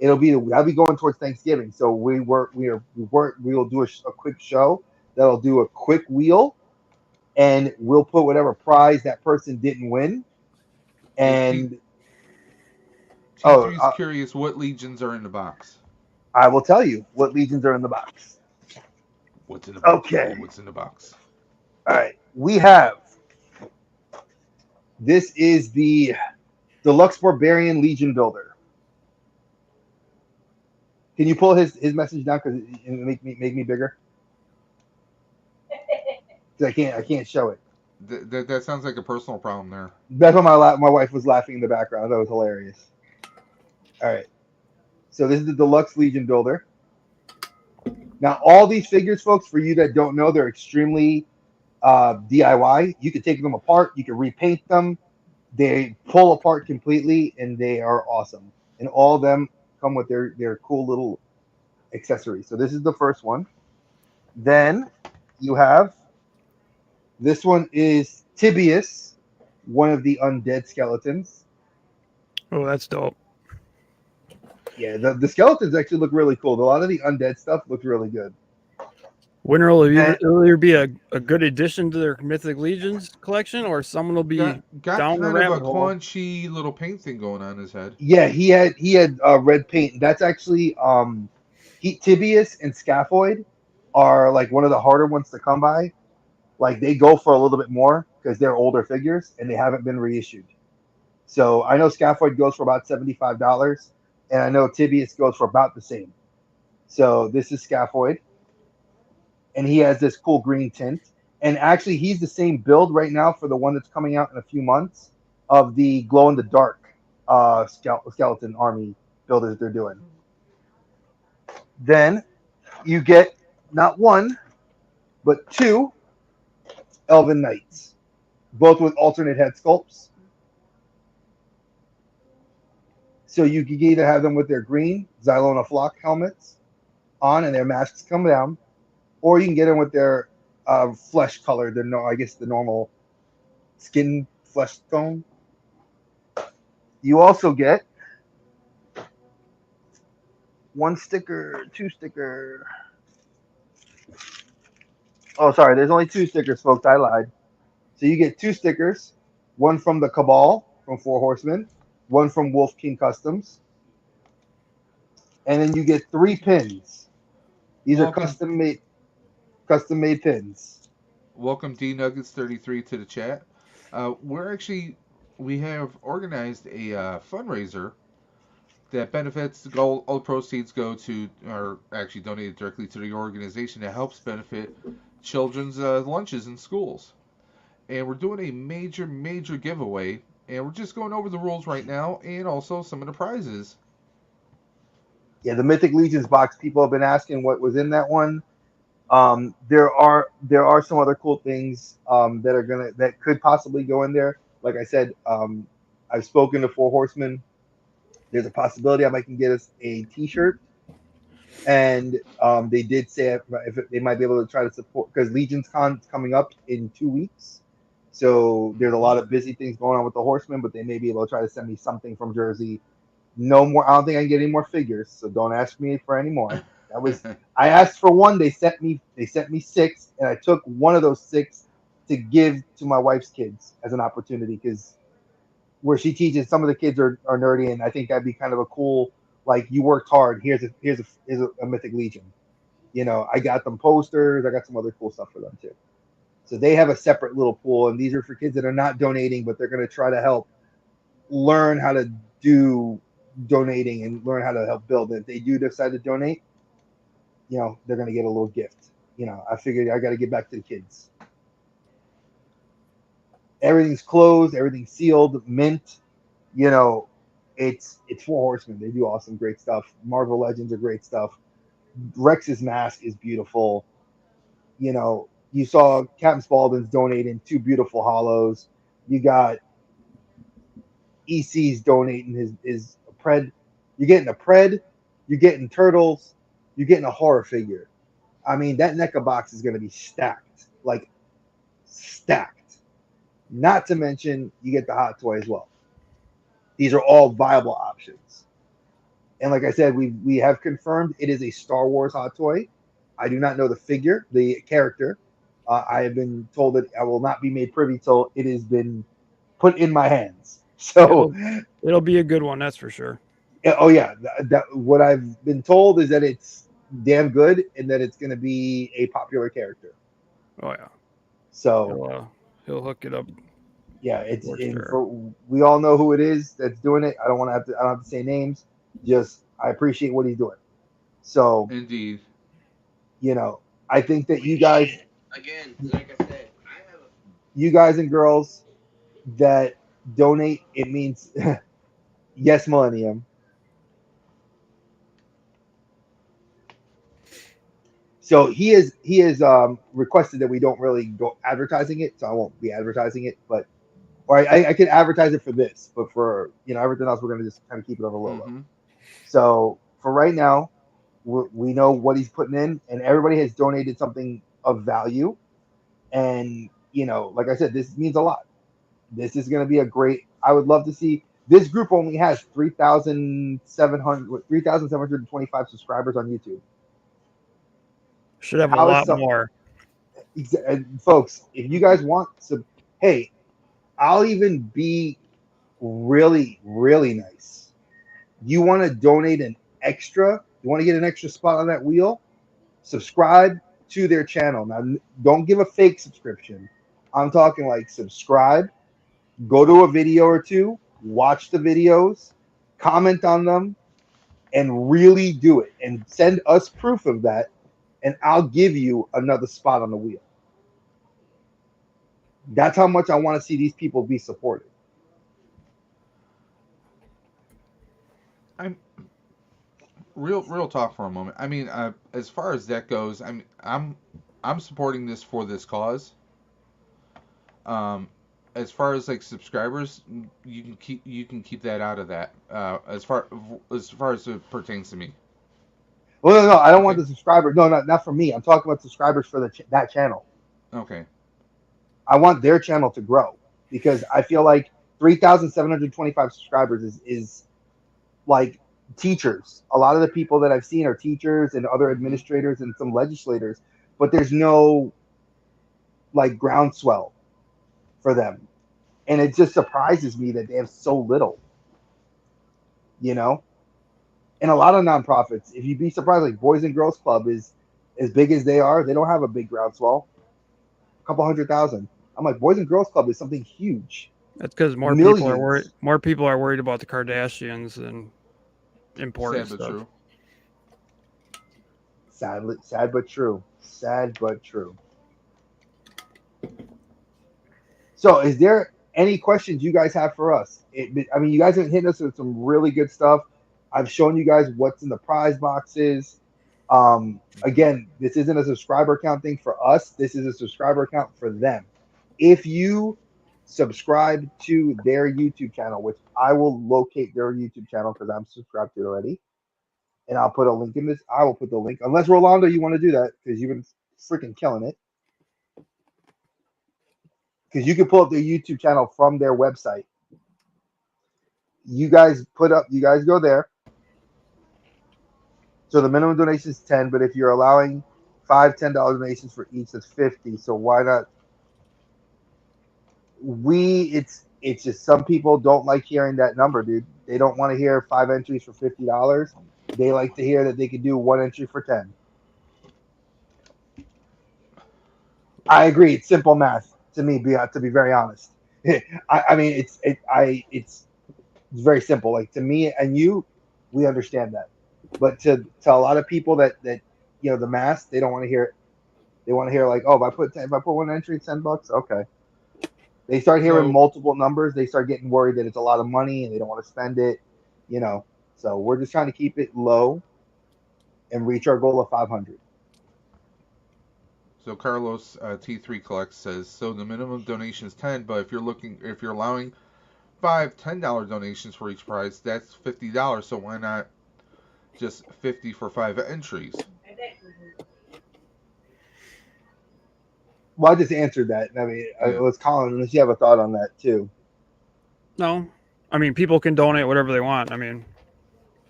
I'll be going towards Thanksgiving, so we will do a quick show that'll do a quick wheel, and we'll put whatever prize that person didn't win. So T And oh, T3's curious what legions are in the box. I will tell you what legions are in the box. What's in the box, Dre? Okay, What's in the box? all right. We have this is the Deluxe Barbarian Legion Builder. Can you pull his message down because it make me bigger? Because I can't show it. That sounds like a personal problem there. That's why my wife was laughing in the background. That was hilarious. All right, so this is the Deluxe Legion Builder. Now, all these figures, folks, for you that don't know, they're extremely DIY. You can take them apart, you can repaint them. They pull apart completely, and they are awesome. And all of them come with their cool little accessories. So this is the first one. Then you have this one is Tibius, one of the undead skeletons. oh, that's dope. Yeah, the skeletons actually look really cool. A lot of the undead stuff looks really good. Winner will Then either be a good addition to their Mythic Legions collection, or someone will be Got down the kind of a rabbit hole. Quan Chi little paint thing going on his head. yeah, he had red paint. That's actually Tibius and Scaphoid are like one of the harder ones to come by. Like they go for a little bit more because they're older figures and they haven't been reissued. So I know Scaphoid goes for about $75, and I know Tibius goes for about the same. So this is Scaphoid, and he has this cool green tint. And actually, he's the same build right now for the one that's coming out in a few months of the glow in the dark skeleton army builders they're doing. Then you get not one but two Elven Knights, both with alternate head sculpts. So you can either have them with their green Xylona flock helmets on and their masks come down, or you can get them with their flesh color, I guess the normal skin flesh tone. You also get one sticker, two sticker. Oh, sorry, there's only two stickers, folks. I lied. So you get two stickers, one from the Cabal from Four Horsemen, one from Wolf King Customs. and then you get 3 pins. These are Welcome, custom made pins. welcome D Nuggets 33 to the chat. We have organized a fundraiser that benefits all the proceeds go to, or actually donated directly to the organization that helps benefit children's lunches in schools. And we're doing a major giveaway, and we're just going over the rules right now and also some of the prizes. Yeah, the Mythic Legions box. People have been asking what was in that one. There are some other cool things that could possibly go in there. Like I said, I've spoken to Four Horsemen. There's a possibility I might can get us a T-shirt, and they did say if they might be able to try to support because Legion's Con is coming up in 2 weeks. So there's a Hmm. lot of busy things going on with the Horsemen, but they may be able to try to send me something from Jersey. No more. I don't think I can get any more figures, so don't ask me for any more. That was I asked for one. They sent me 6, and I took one of those 6 to give to my wife's kids as an opportunity because where she teaches, some of the kids are nerdy, and I think that'd be kind of a cool like you worked hard. Here's a Mythic Legion. I got them posters. I got some other cool stuff for them too. So they have a separate little pool, and these are for kids that are not donating, but they're going to try to help learn how to do donating and learn how to help build. And if they do decide to donate, they're going to get a little gift. I figured I got to get back to the kids. Everything's closed, everything's sealed, mint. You know, it's Four Horsemen. They do awesome, great stuff. Marvel Legends are great stuff. Rex's mask is beautiful. You saw Captain Spaulding's donating 2 beautiful hollows. You got EC's donating his pred. You're getting a pred. You're getting turtles. You're getting a horror figure. I mean, that NECA box is going to be stacked, like stacked. Not to mention, you get the hot toy as well. These are all viable options. And like I said, we have confirmed it is a Star Wars hot toy. I do not know the figure, the character. I have been told that I will not be made privy till it has been put in my hands. So, It'll be a good one, that's for sure. oh yeah, what I've been told is that it's damn good and that it's going to be a popular character. Oh yeah, So he'll hook it up yeah, it's for in sure. for we all know who it is that's doing it. I don't want to have to. I don't have to say names. Just I appreciate what he's doing. So Indeed. you know, I think that We need it. Again, like I said, I have a you guys and girls that donate, it means yes, Millennium. So he is requested that we don't really go advertising it, so I won't be advertising it, but or I could advertise it for this, but for everything else, we're gonna just kind of keep it on the low low. Hmm. So for right now, we know what he's putting in, and everybody has donated something of value. And like I said, this means a lot. This is going to be a great. I would love to see. This group only has 3,725 subscribers on YouTube. Should have a How is lot some more. folks? If you guys want to, hey, I'll even be really, really nice. You want to donate an extra? You want to get an extra spot on that wheel? Subscribe to their channel. Now, don't give a fake subscription. I'm talking like subscribe, go to a video or two, watch the videos, comment on them, and really do it. And send us proof of that, and I'll give you another spot on the wheel. That's how much I want to see these people be supported. I'm real talk for a moment. I mean, as far as that goes, I'm supporting this for this cause. Um, as far as like subscribers, you can keep that out of that. As far as it pertains to me. Well, no, I don't want Okay. the subscriber. No, not for me. I'm talking about subscribers for that channel. Okay. I want their channel to grow because I feel like 3,725 subscribers is like teachers. A lot of the people that I've seen are teachers and other Hmm. administrators and some legislators, but there's no like groundswell for them. And it just surprises me that they have so little, you know? And a lot of nonprofits, if you'd be surprised, like Boys and Girls Club is as big as they are, they don't have a big groundswell, a couple 100,000. I'm like, Boys and Girls Club is something huge, That's because more people are worried. millions. More people are worried about the Kardashians than important Sad but stuff. true. Sadly, sad but true. Sad but true. So, is there any questions you guys have for us? I mean, you guys have hit us with some really good stuff. I've shown you guys what's in the prize boxes. Again, this isn't a subscriber count thing for us. This is a subscriber count for them. If you subscribe to their YouTube channel, which I will locate their YouTube channel because I'm subscribed to it already, and I'll put a link in this. I will put the link, unless Rolando, you want to do that because you've been freaking killing it. Because you can pull up their YouTube channel from their website. You guys go there. So the minimum donation is 10, but if you're allowing five $10 donations for each, that's 50. So why not? It's just some people don't like hearing that number, dude. They don't want to hear 5 entries for $50. They like to hear that they could do 1 entry for 10. I agree. It's simple math to me. To be very honest, I mean it's very simple. Like to me and you, we understand that, but to a lot of people that the mass, they don't want to hear it. They want to hear like, oh, if I put 1 entry, $10. Okay. They start hearing So multiple numbers. They start getting worried that it's a lot of money and they don't want to spend it. You know, so we're just trying to keep it low and reach our goal of 500. So Carlos T3 Collects says, so the minimum donation is 10, but if you're allowing five $10 donations for each prize, that's $50. So why not just 50 for 5 entries? Well, I just answered that. I mean, Yeah. let's Colin, unless you have a thought on that too. No, I mean people can donate whatever they want. I mean,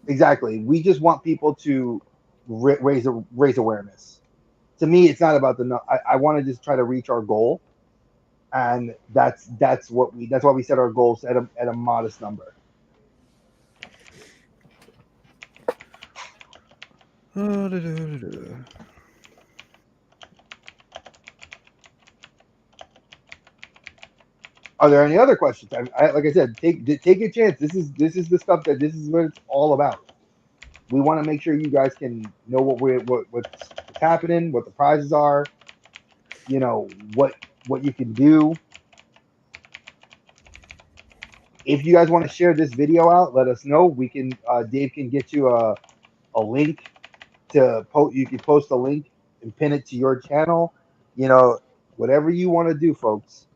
Exactly. We just want people to raise awareness. To me, it's not about the. I want to just try to reach our goal, and that's why we set our goals at a modest number. Are there any other questions? Like I said, take a chance. This is the stuff this is what it's all about. We want to make sure you guys can know what's happening, what the prizes are, what you can do. If you guys want to share this video out, let us know. We can Dave can get you a link to post. You can post a link and pin it to your channel. Whatever you want to do, folks.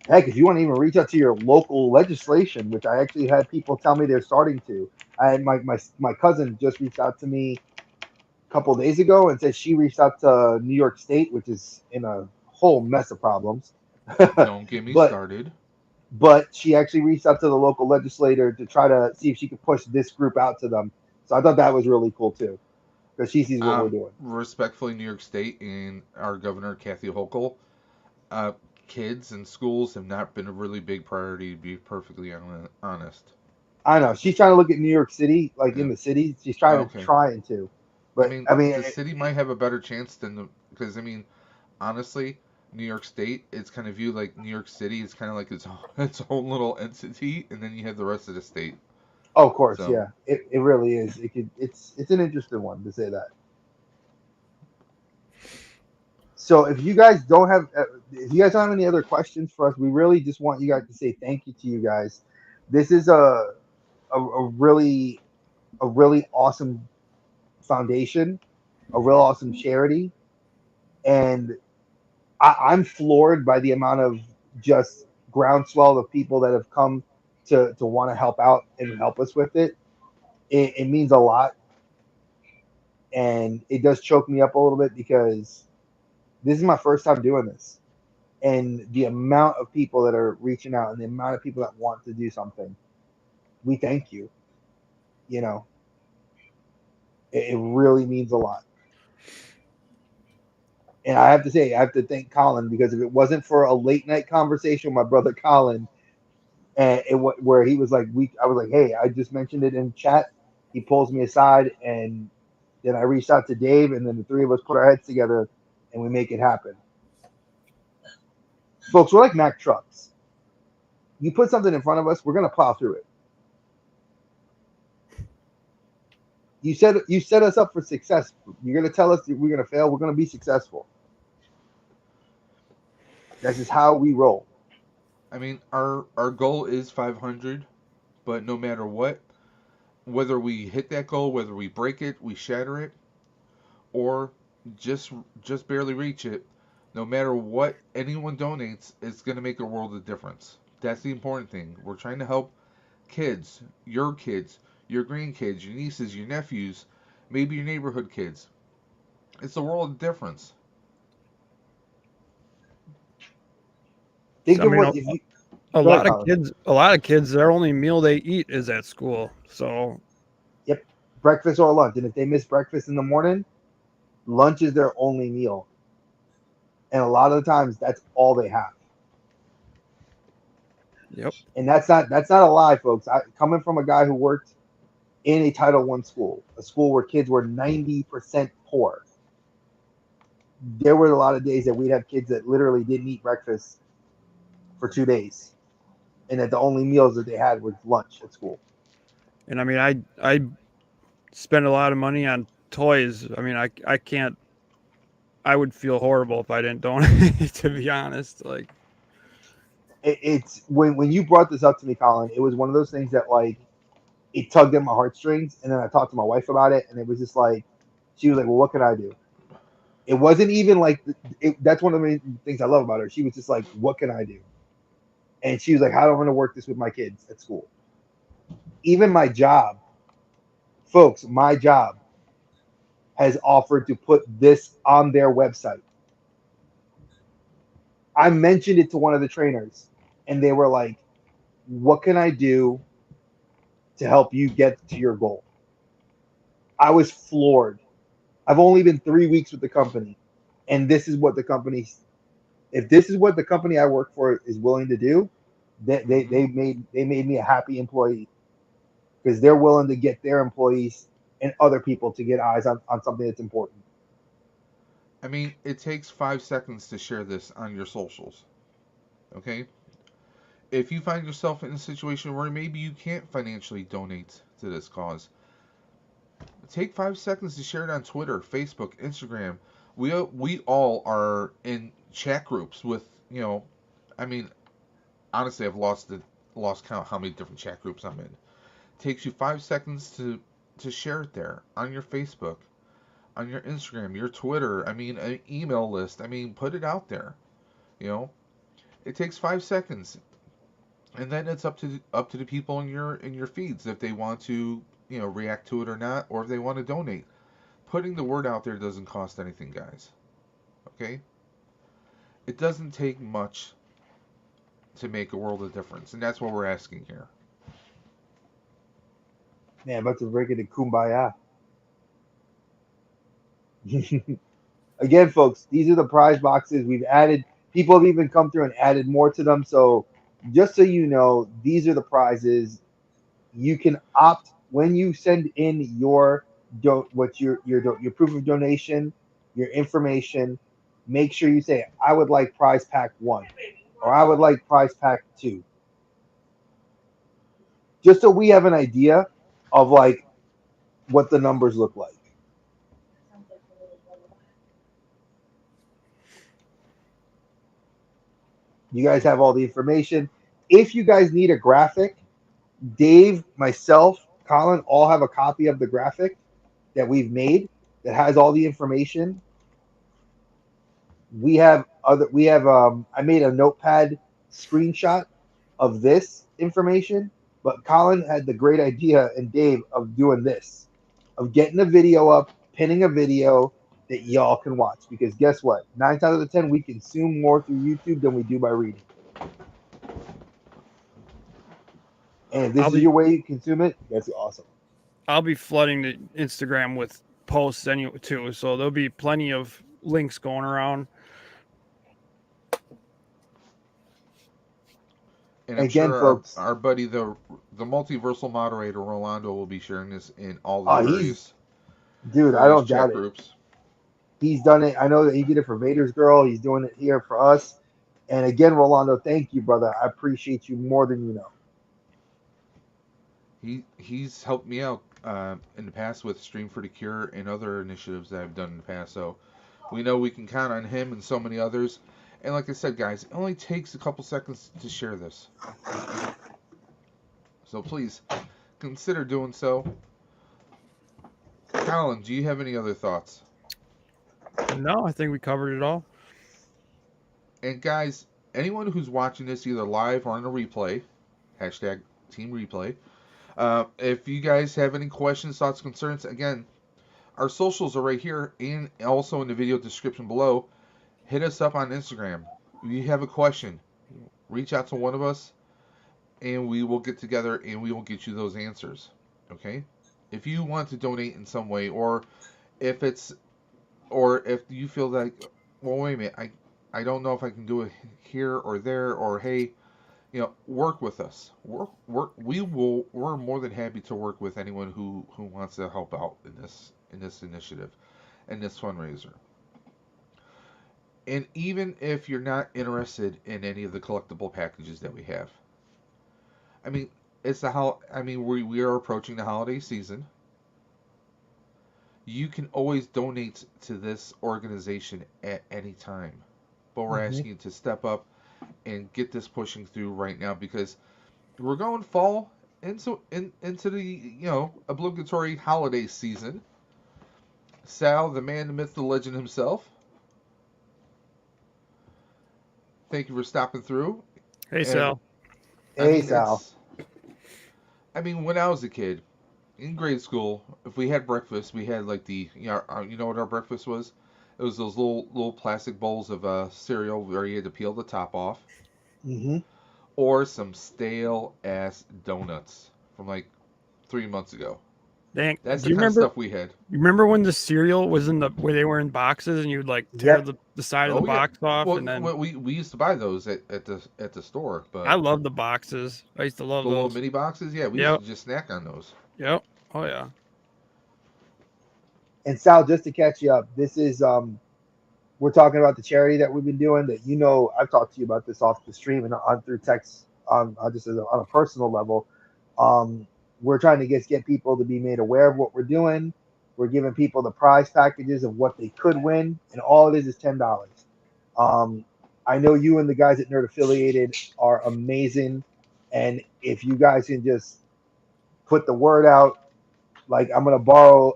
Heck, if you want to even reach out to your local legislation, which I actually had people tell me they're starting to. I had my cousin just reached out to me a couple of days ago and said she reached out to New York State, which is in a whole mess of problems. Don't get me but started. but she actually reached out to the local legislator to try to see if she could push this group out to them. So I thought that was really cool too, because she sees what we're doing. Respectfully, New York State and our governor, Kathy Hochul, uh, kids and schools have not been a really big priority, to be perfectly honest. I know she's trying to look at New York City, like Yeah. in the city. She's Okay. trying to, I but mean, I mean, the city might have a better chance than because I mean, honestly, New York State, it's kind of viewed like New York City is kind of like its own little entity, and then you have the rest of the state. oh, of course, So yeah, it really is. It's an interesting one to say that. So if you guys don't have any other questions for us, we really just want you guys to say thank you to you guys. This is a really awesome foundation, a real awesome charity, and I'm floored by the amount of just groundswell of people that have come to want to help out and help us with it. It means a lot, and it does choke me up a little bit because this is my first time doing this, and the amount of people that are reaching out and the amount of people that want to do something, we thank you. You know, it really means a lot. And I have to say, I have to thank Colin because if it wasn't for a late night conversation with my brother Colin, and where he was like, I was like, hey, I just mentioned it in chat. He pulls me aside, and then I reached out to Dave, and then the three of us put our heads together, and we make it happen. Folks, we're like Mack trucks. You put something in front of us, we're gonna plow through it. You set us up for success. You're gonna tell us that we're gonna fail. We're gonna be successful. That's just how we roll. I mean, our goal is 500, but no matter what, whether we hit that goal, whether we break it, we shatter it, or just barely reach it, no matter what anyone donates, it's going to make a world of difference. That's the important thing. We're trying to help kids, your grandkids, your nieces, your nephews, maybe your neighborhood kids. It's a world of difference. Think I of mean, what if you a go ahead, lot of Colin. kids, a lot of kids, their only meal they eat is at school. So Yep, breakfast or lunch, and if they miss breakfast in the morning, lunch is their only meal, and a lot of the times that's all they have. yep. And that's not a lie, folks. Coming from a guy who worked in a Title I school, a school where kids were 90% poor, there were a lot of days that we'd have kids that literally didn't eat breakfast for 2 days, and that the only meals that they had was lunch at school. And I mean, I spend a lot of money on toys. I mean, I can't. I would feel horrible if I didn't donate. To be honest, like It's when you brought this up to me, Colin, it was one of those things that like it tugged at my heartstrings, and then I talked to my wife about it, and it was just like she was like, "Well, what can I do?" It wasn't even like that's one of the main things I love about her. She was just like, "What can I do?" And she was like, "How am I going to work this with my kids at school?" Even my job, folks, my job has offered to put this on their website. I mentioned it to one of the trainers, and they were like, "What can I do to help you get to your goal?" I was floored. I've only been 3 weeks with the company, and this is what the company. If this is what the company I work for is willing to do, they made me a happy employee because they're willing to get their employees and other people to get eyes on something that's important. I mean, it takes 5 seconds to share this on your socials. Okay? If you find yourself in a situation where maybe you can't financially donate to this cause, take 5 seconds to share it on Twitter, Facebook, Instagram. We all are in chat groups with, I mean, honestly, I've lost count how many different chat groups I'm in. It takes you 5 seconds to share it there on your Facebook, on your Instagram, your Twitter. I mean, an email list. I mean, put it out there. You know, it takes 5 seconds, and then it's up to the people in your feeds if they want to react to it or not, or if they want to donate. Putting the word out there doesn't cost anything, guys. Okay, it doesn't take much to make a world of difference, and that's what we're asking here. Man, I'm about to break it to kumbaya. Again, folks, these are the prize boxes we've added. People have even come through and added more to them. So just so you know, these are the prizes. You can opt when you send in your your proof of donation, your information. Make sure you say I would like prize pack 1 or I would like prize pack 2, just so we have an idea of like what the numbers look like. You guys have all the information. If you guys need a graphic, Dave, myself, Colin all have a copy of the graphic that we've made that has all the information. We have I made a notepad screenshot of this information, but Colin had the great idea and Dave of doing this, of getting a video up, pinning a video that y'all can watch. Because guess what? 9 times out of 10, we consume more through YouTube than we do by reading. And if this I'll is be your way you consume it, that's awesome. I'll be flooding the Instagram with posts anyway too. So there'll be plenty of links going around. And I'm Again, sure our, folks. our buddy, the multiversal moderator, Rolando, will be sharing this in all the Oh, he's various dude. I don't doubt chat it. groups. He's done it. I know that he did it for Vader's girl. He's doing it here for us. And again, Rolando, thank you, brother. I appreciate you more than you know. He's helped me out in the past with Stream for the Cure and other initiatives that I've done in the past. So we know we can count on him and so many others. And like I said, guys, it only takes a couple seconds to share this. So please consider doing so. Colin, do you have any other thoughts? No, I think we covered it all. And guys, anyone who's watching this either live or on a replay, hashtag Team Replay, if you guys have any questions, thoughts, concerns, again, our socials are right here and also in the video description below. Hit us up on Instagram. If you have a question, reach out to one of us and we will get together and we will get you those answers. Okay? If you want to donate in some way, if it's if you feel like, well, wait a minute, I don't know if I can do it here or there, or hey, work with us. We're more than happy to work with anyone who wants to help out in this initiative, in this fundraiser. And even if you're not interested in any of the collectible packages that we have, I mean, we are approaching the holiday season. You can always donate to this organization at any time. But we're asking you to step up and get this pushing through right now because we're going fall into the obligatory holiday season. Sal, the man, the myth, the legend himself. Thank you for stopping through. Hey, Sal. Hey, Sal. When I was a kid in grade school, if we had breakfast, we had like you know what our breakfast was? It was those little plastic bowls of cereal where you had to peel the top off, or some stale ass donuts from like 3 months ago. Dang. That's Do the you kind of remember? stuff we had. You remember when the cereal was where they were in boxes and you'd like tear Yep. the side of the Oh yeah. box off Well, and then we used to buy those at the store, I but love the boxes. I used to love the little those. mini boxes, yeah, we used Yep. to just snack on those. Yep. Oh yeah. And Sal, just to catch you up, this is we're talking about the charity that we've been doing. That I've talked to you about this off the stream and on through text, just on a personal level. We're trying to get people to be made aware of what we're doing. We're giving people the prize packages of what they could win, and all it is $10. I know you and the guys at Nerd Affiliated are amazing, and if you guys can just put the word out, like I'm gonna borrow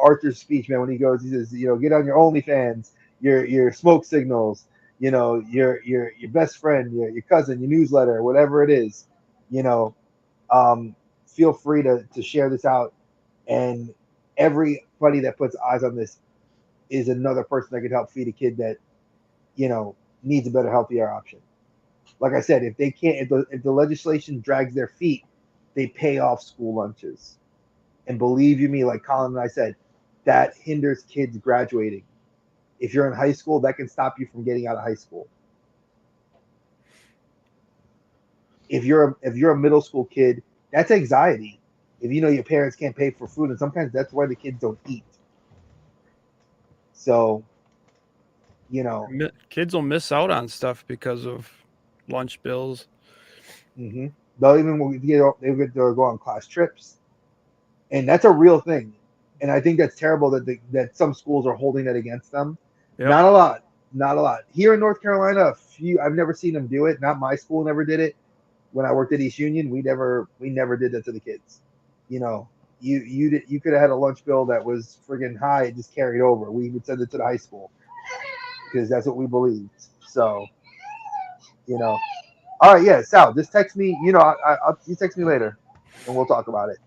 Arthur's speech, man, when he says, get on your OnlyFans, your smoke signals, your best friend, your cousin, your newsletter, whatever it is, you know, feel free to share this out. And everybody that puts eyes on this is another person that could help feed a kid that, needs a better, healthier option. Like I said, if they can't, if the legislation drags their feet, they pay off school lunches. And believe you me, like Colin and I said, that hinders kids graduating. If you're in high school, that can stop you from getting out of high school. If you're a middle school kid, that's anxiety. If your parents can't pay for food, and sometimes that's why the kids don't eat. So, Kids will miss out on stuff because of lunch bills. They'll even they get to go on class trips, and that's a real thing. And I think that's terrible that some schools are holding that against them. Yep. Not a lot here in North Carolina. I've never seen them do it. Not my school never did it. When I worked at East Union, we never did that to the kids. You could have had a lunch bill that was friggin' high and just carried over. We would send it to the high school because that's what we believed. So, all right, yeah, Sal, just text me. You text me later, and we'll talk about it.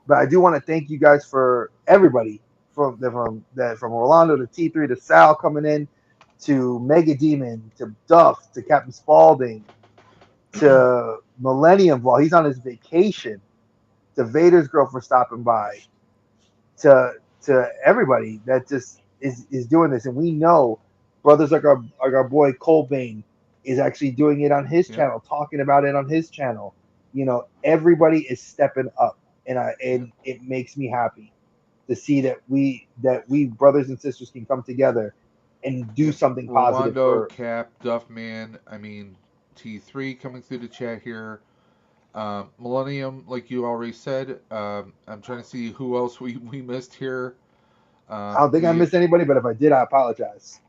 But I do want to thank you guys for everybody from Rolando to T3 to Sal coming in, to Mega Demon, to Duff, to Captain Spaulding, to Millennium while he's on his vacation, to Vader's girl for stopping by, to everybody that just is doing this. And we know brothers like our boy Colbane is actually doing it on his Yeah. channel, talking about it on his channel. Everybody is stepping up, and it makes me happy to see that we brothers and sisters can come together and do Yep. something positive Rolando, for. Cap, Duffman, T3 coming through the chat here. Millennium, like you already said. I'm trying to see who else we missed here. I don't think I We missed anybody, but if I did, I apologize.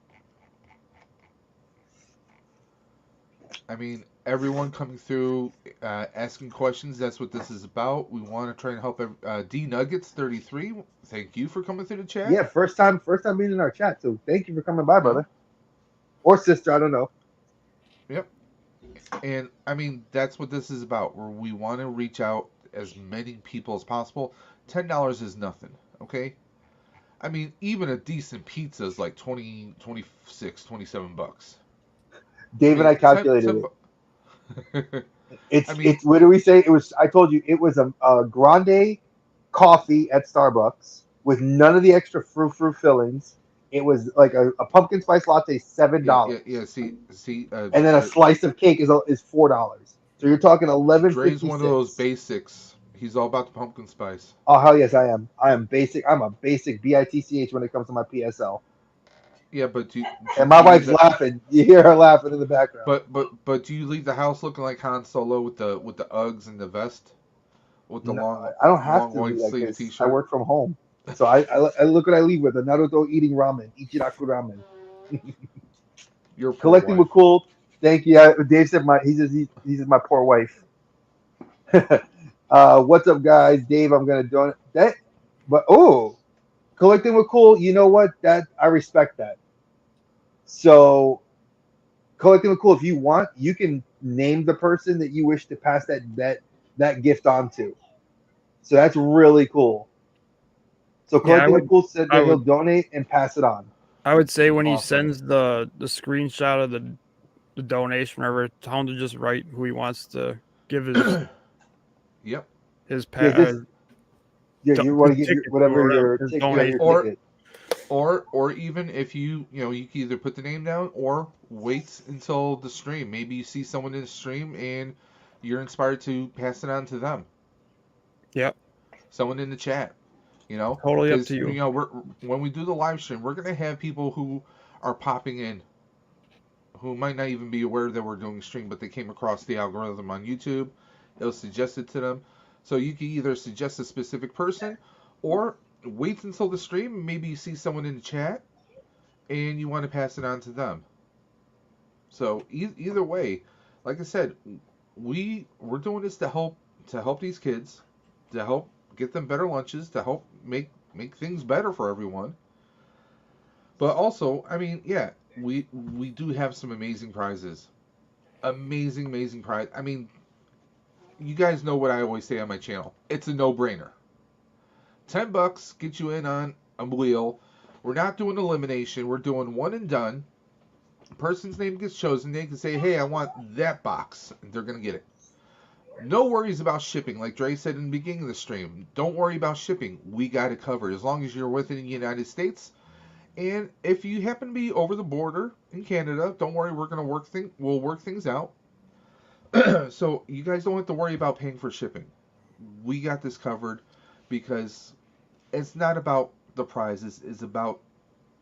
Everyone coming through, asking questions. That's what this is about. We want to try and help. D Nuggets 33. Thank you for coming through the chat. Yeah, first time being in our chat. So thank you for coming by, No. brother or sister. I don't know. Yep. And that's what this is about. Where we want to reach out as many people as possible. $10 is nothing. Okay. Even a decent pizza is like 20, 26, 27 bucks. Dave and I 10, calculated 10 it. bu- It's I mean, it's what do we say? It was. I told you it was a grande coffee at Starbucks with none of the extra frou fillings. It was like a pumpkin spice latte, seven yeah, yeah, yeah. dollars, See, and then a slice of cake is $4. So you're talking Dre's one of those 11.56. basics. He's all about the pumpkin spice. Oh hell yes, I am. I am basic. I'm a basic bitch when it comes to my PSL. Yeah, but And my do you leave wife's the laughing. You hear her laughing in the background. but do you leave the house looking like Han Solo with the Uggs and the vest with the No, long I don't have long to white do that sleeve because I T-shirt? work from home. So I look what I leave with: a Naruto eating ramen, Ichiraku ramen. Your poor Collecting wife. with cool. Thank you. Dave said he says my poor wife. What's up, guys? Dave, I'm gonna donate that. But collecting with cool. You know what? That I respect that. So collecting with cool. If you want, you can name the person that you wish to pass that gift on to. So that's really cool. So Yeah, collecting with cool said I that he'll would donate and pass it on. I would say when he Awesome. sends the screenshot of the donation, or tell him to just write who he wants to give Yep. his Yeah, just yeah, you want his to give your ticket to, or whatever whatever your his ticket, Yeah. your donation. Or ticket. or even if you can either put the name down or wait until the stream. Maybe you see someone in the stream and you're inspired to pass it on to them. Yep, Someone in the chat. totally up Because to you. when we do the live stream, we're gonna have people who are popping in who might not even be aware that we're doing a stream, but they came across the algorithm on YouTube. It was suggested to them. So you can either suggest a specific person or wait until the stream. Maybe you see someone in the chat and you want to pass it on to them. So either way, like I said, we're doing this to help these kids, to help get them better lunches, to help make things better for everyone. But also, yeah, we do have some amazing prizes. Amazing prize. You guys know what I always say on my channel. It's a no-brainer. $10 get you in on a wheel. We're not doing elimination. We're doing one and done. Person's name gets chosen. They can say, "Hey, I want that box." And they're gonna get it. No worries about shipping. Like Dre said in the beginning of the stream, don't worry about shipping. We got it covered as long as you're within the United States. And if you happen to be over the border in Canada, don't worry. We'll work things out. So you guys don't have to worry about paying for shipping. We got this covered because it's not about the prizes, it's about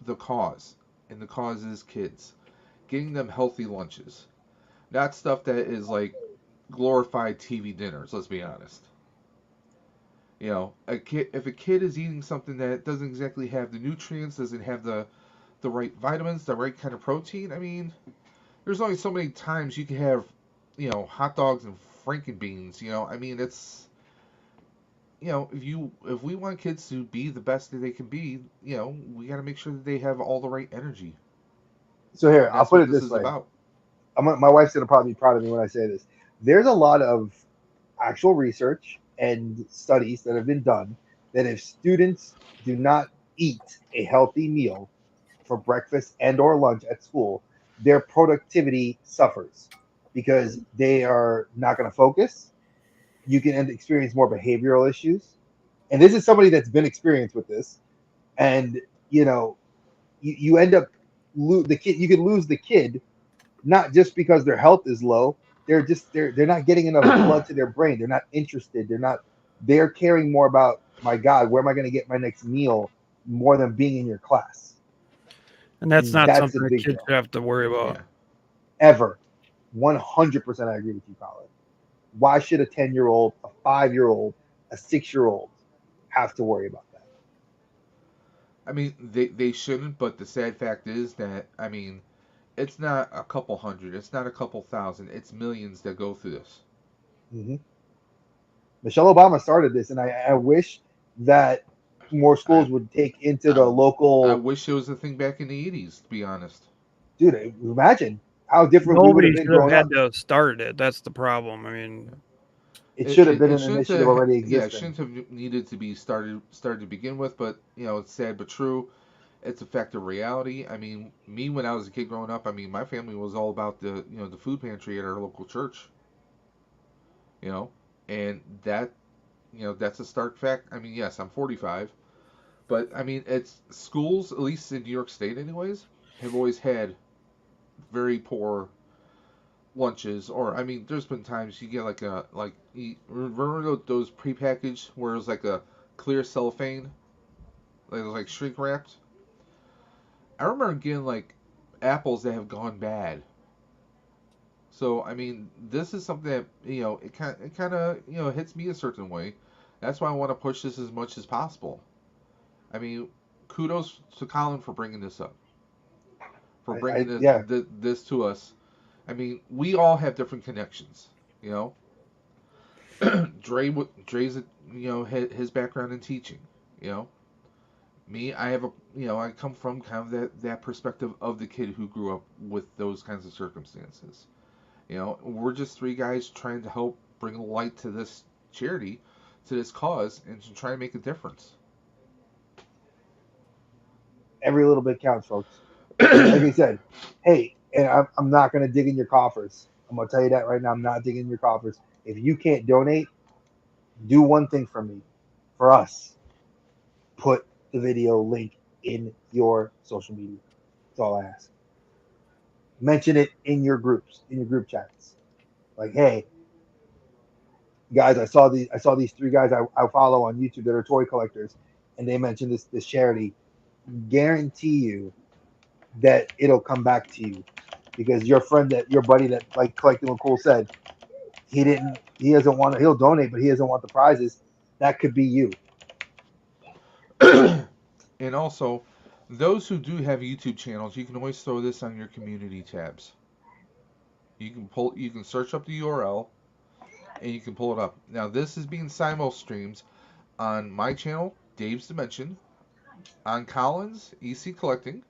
the cause. And the cause is kids. Getting them healthy lunches. Not stuff that is like glorified TV dinners, let's be honest. If a kid is eating something that doesn't exactly have the nutrients, doesn't have the right vitamins, the right kind of protein, there's only so many times you can have, hot dogs and frankenbeans. It's if we want kids to be the best that they can be, we got to make sure that they have all the right energy, So here, and I'll that's put what it this this is way. about. My wife's gonna probably be proud of me when I say this. There's a lot of actual research and studies that have been done that if students do not eat a healthy meal for breakfast and or lunch at school, their productivity suffers because they are not going to focus. You can experience more behavioral issues, and this is somebody that's been experienced with this. And you end up the kid. You can lose the kid not just because their health is low. They're not getting enough blood to their brain. They're not interested. They're caring more about, my God, where am I going to get my next meal, more than being in your class. And that's And not that's a something a big kid deal. should have to worry about. Yeah. Ever. 100% I agree with you, Colin. Why should a 10-year-old, a 5-year-old, a 6-year-old have to worry about that? I mean, they shouldn't, but the sad fact is that, I mean, it's not a couple hundred, it's not a couple thousand, it's millions that go through this. Hmm. Michelle Obama started this, and I wish that more I schools would take into the I, I local. wish it was a thing back in the 80s, to be honest. Dude, imagine how different we would have Nobody been should have growing had up. to have started it. That's the problem. I mean, It should have been It an shouldn't initiative have, already yeah, it existing. shouldn't have needed to be started to begin with, but, it's sad but true. It's a fact of reality. I mean, me when I was a kid growing up, I mean, my family was all about the food pantry at our local church, you know, and that's a stark fact. I mean, yes, I'm 45, but I mean, it's schools, at least in New York State, anyways, have always had very poor lunches. Or I mean, there's been times you get remember those prepackaged where it was like a clear cellophane, like it was like shrink wrapped. I remember getting like apples that have gone bad. So I mean, this is something that it kind of hits me a certain way. That's why I want to push this as much as possible. I mean, kudos to Colin for bringing this up, for bringing Yeah, this to us. I mean, we all have different connections. You know, Dre's his background in teaching. You know, me, I have I come from kind of that perspective of the kid who grew up with those kinds of circumstances. We're just three guys trying to help bring light to this charity, to this cause, and to try and make a difference. every little bit counts, folks. Like I said, hey, and I'm not going to dig in your coffers. I'm going to tell you that right now. I'm not digging in your coffers. If you can't donate, do one thing for me, for us. Put the video link in your social media. That's all I ask. Mention it in your groups, in your group chats. Like, hey, guys, I saw these three guys I follow on YouTube that are toy collectors, and they mentioned this charity. Guarantee you that it'll come back to you, because your buddy that like collecting what Cole said, he doesn't want to, he'll donate, but he doesn't want the prizes. That could be you. And also, those who do have YouTube channels, you can always throw this on your community tabs. You can search up the URL and you can pull it up. Now this is being simul streamed on my channel, Dave's Dimension, on Collins EC Collecting,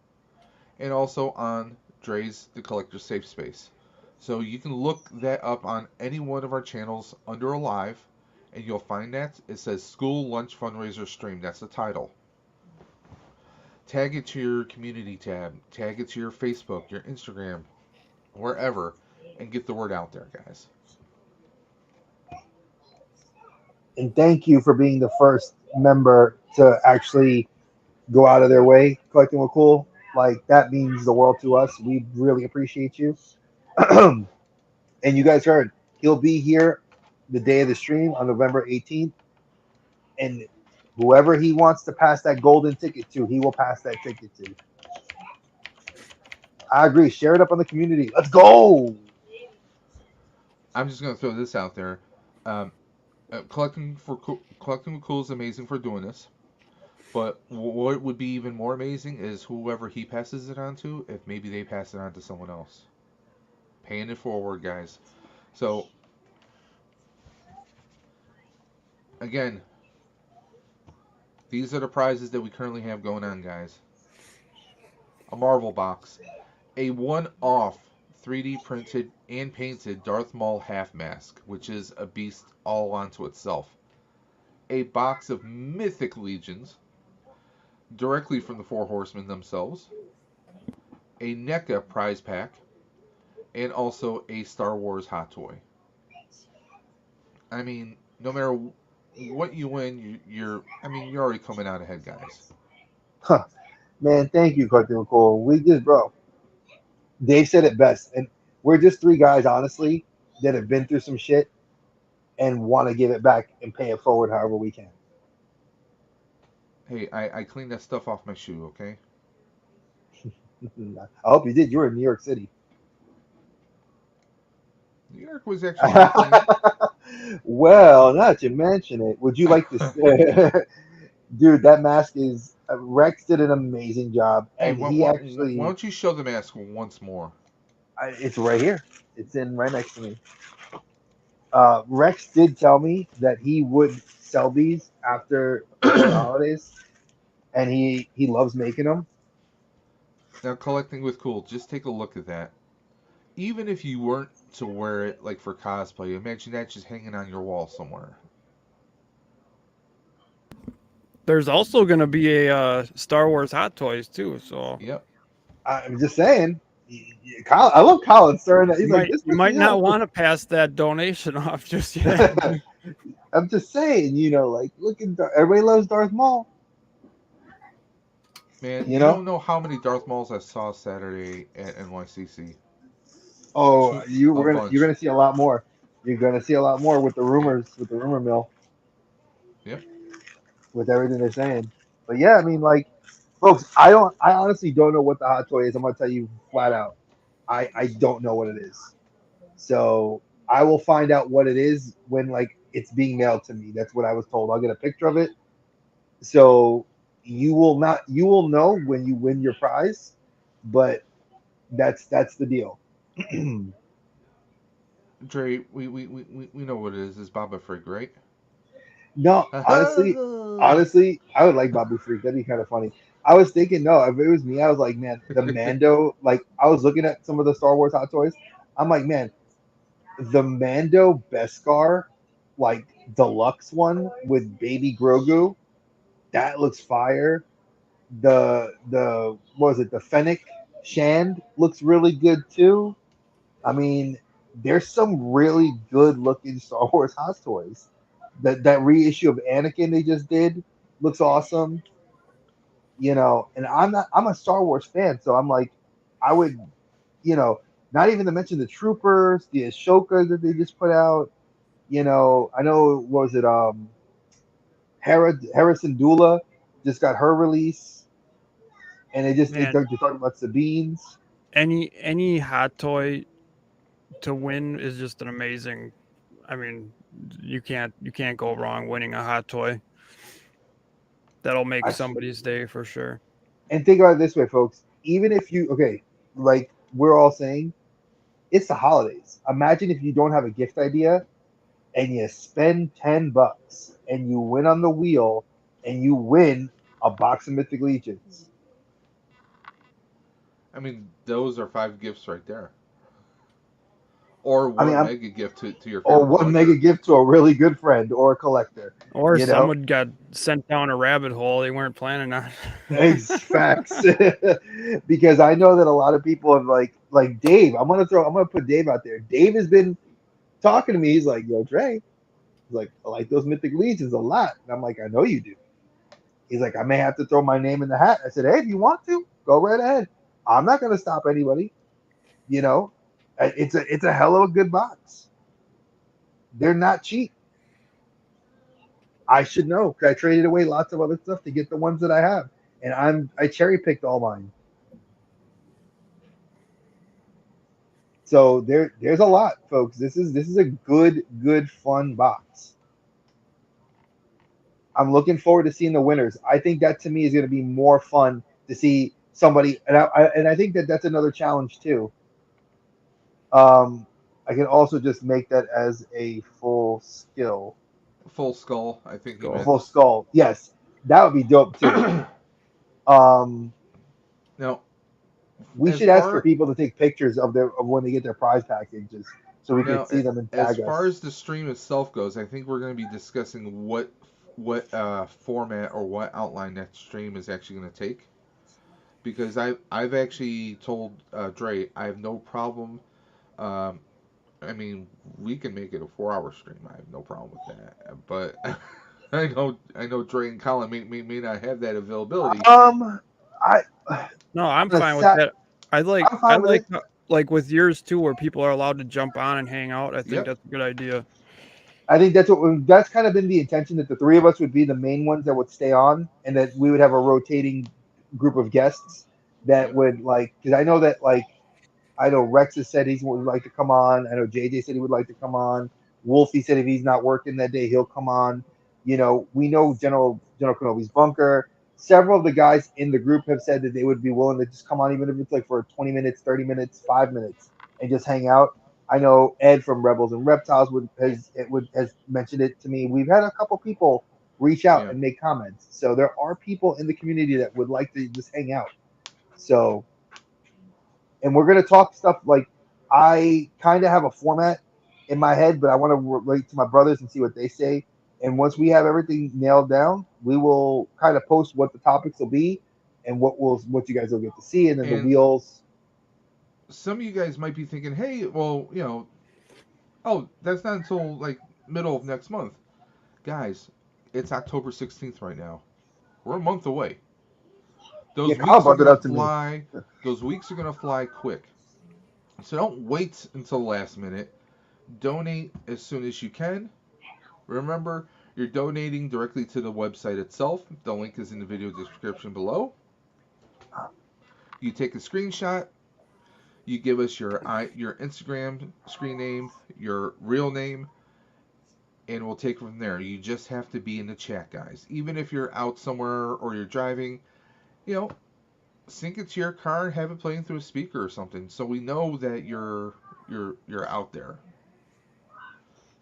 and also on Dre's The Collector Safe Space. So you can look that up on any one of our channels under Alive, and you'll find that it says School Lunch Fundraiser Stream. That's the title. Tag it to your community tab, tag it to your Facebook, your Instagram, wherever, and get the word out there, guys. And thank you for being the first member to actually go out of their way collecting with Cool. Like, that means the world to us. We really appreciate you. And you guys heard, he'll be here the day of the stream on November 18th. And whoever he wants to pass that golden ticket to, he will pass that ticket to. I agree. Share it up on the community. Let's go. I'm just gonna throw this out there. Um, collecting with Cool is amazing for doing this. But what would be even more amazing is whoever he passes it on to, if maybe they pass it on to someone else. Paying it forward, guys. So, again, these are the prizes that we currently have going on, guys. A Marvel box, a one-off 3D printed and painted Darth Maul half mask, which is a beast all onto itself. A box of Mythic Legions, directly from the Four Horsemen themselves. A NECA prize pack, and also a Star Wars hot toy. I mean, no matter what you win, you're already coming out ahead, guys. Huh. Man, thank you, Collecting with Cool. We just, bro, Dave said it best. And We're just three guys, honestly, that have been through some shit and want to give it back and pay it forward however we can. Hey, I cleaned that stuff off my shoe, okay? I hope you did. You were in New York City. New York was actually pretty clean. Well, now that you mention it, would you like to? Dude, that mask is. Rex did an amazing job, Hey, and he why actually. don't you show the mask once more? It's right here. It's in right next to me. Rex did tell me that he would sell these after before the holidays, and he loves making them. Now, collecting with cool, just take a look at that. Even if you weren't to wear it like for cosplay, imagine that just hanging on your wall somewhere. There's also going to be a Star Wars Hot Toys too. So Yep. I'm just saying. Kyle, I love Colin stirring that. you He's like, might this you pisses might me not off. want to pass that donation off just yet. I'm just saying, like look at everybody loves Darth Maul. Man, You you know? don't know how many Darth Mauls I saw Saturday at NYCC. Oh, A you're bunch. gonna see a lot more. You're gonna see a lot more with the rumors, with the rumor mill, Yep. with everything they're saying. But yeah, I mean, like, folks, I honestly don't know what the hot toy is. I'm gonna tell you flat out. I don't know what it is. So I will find out what it is when like it's being mailed to me. That's what I was told. I'll get a picture of it. So you will know when you win your prize, but that's the deal. Dre, we know what it is. It's Baba Frig, right? No, honestly, I would like Babu Freak. That'd be kind of funny. I was thinking, no, if it was me, I was like, man, the Mando. Like, I was looking at some of the Star Wars hot toys. I'm like, man, the Mando Beskar, like deluxe one with baby Grogu, that looks fire. The what was it? The Fennec Shand looks really good too. I mean, there's some really good looking Star Wars hot toys. That reissue of Anakin they just did looks awesome. And I'm a Star Wars fan, so I'm like, I would, you know, not even to mention the Troopers, the Ashoka that they just put out. I know what was it, Harrison Dula just got her release, and Man, they're just talking about Sabine's. any Hot Toy to win is just an amazing. I mean, you can't go wrong winning a Hot Toy. That'll make I somebody's day for sure. And think about it this way, folks. Even if you okay, like we're all saying, it's the holidays. Imagine if you don't have a gift idea and you spend $10 and you win on the wheel and you win a box of Mythic Legions. I mean, those are 5 gifts right there. Or I mean, one mega gift to your or favorite one mega collector. gift to a really good friend or a collector. Or You know, someone got sent down a rabbit hole they weren't planning on. facts. Because I know that a lot of people have like Dave. I'm gonna put Dave out there. Dave has been talking to me. He's like, yo, Dre. He's like, I like those Mythic Legions a lot. And I'm like, I know you do. He's like, I may have to throw my name in the hat. I said, hey, if you want to, go right ahead. I'm not going to stop anybody. You know, it's a hell of a good box. They're not cheap. I should know because I traded away lots of other stuff to get the ones that I have, and I cherry picked all mine. So there's a lot, folks. This is a good fun box. I'm looking forward to seeing the winners. I think that to me is going to be more fun to see somebody, and I think that that's another challenge too. I can also just make that as a full skill, Full skull, I think he Go. meant. full skull. Yes, that would be dope too. Um, Now, we as should ask for far people to take pictures of when they get their prize packages so we can now see them and as tag far us. as the stream itself goes, I think we're going to be discussing what format or what outline that stream is actually going to take. Because I've actually told Dre I have no problem. Um, I mean, we can make it a 4-hour stream. I have no problem with that. But I know Dre and Colin may not have that availability. Um, I No, I'm on a fine with sat, that. I like I'm I fine with like it. like with yours too, where people are allowed to jump on and hang out. I think Yep. that's a good idea. I think that's kind of been the intention, that the three of us would be the main ones that would stay on, and that we would have a rotating group of guests that Yep. would, like, because I know that, like, I know Rex has said he would like to come on. I know JJ said he would like to come on. Wolfie said if he's not working that day, he'll come on. We know General Kenobi's bunker. Several of the guys in the group have said that they would be willing to just come on, even if it's like for 20 minutes, 30 minutes, 5 minutes, and just hang out. I know Ed from Rebels and Reptiles has mentioned it to me. We've had a couple people reach out Yeah. and make comments. So there are people in the community that would like to just hang out. So, and we're gonna talk stuff like, I kind of have a format in my head, but I want to relate to my brothers and see what they say. And once we have everything nailed down, we will kind of post what the topics will be and what you guys will get to see, and then the And wheels. some of you guys might be thinking, hey, well, oh, that's not until like middle of next month. Guys, it's October 16th right now. We're a month away. Yeah, Those Kyle weeks are brought it going to up to me. fly. Those weeks are going to fly quick. So don't wait until the last minute. Donate as soon as you can. Remember, you're donating directly to the website itself. The link is in the video description below. You take a screenshot. You give us your Instagram screen name, your real name, and we'll take it from there. You just have to be in the chat, guys. Even if you're out somewhere or you're driving, you know, sync it to your car and have it playing through a speaker or something, so we know that you're out there.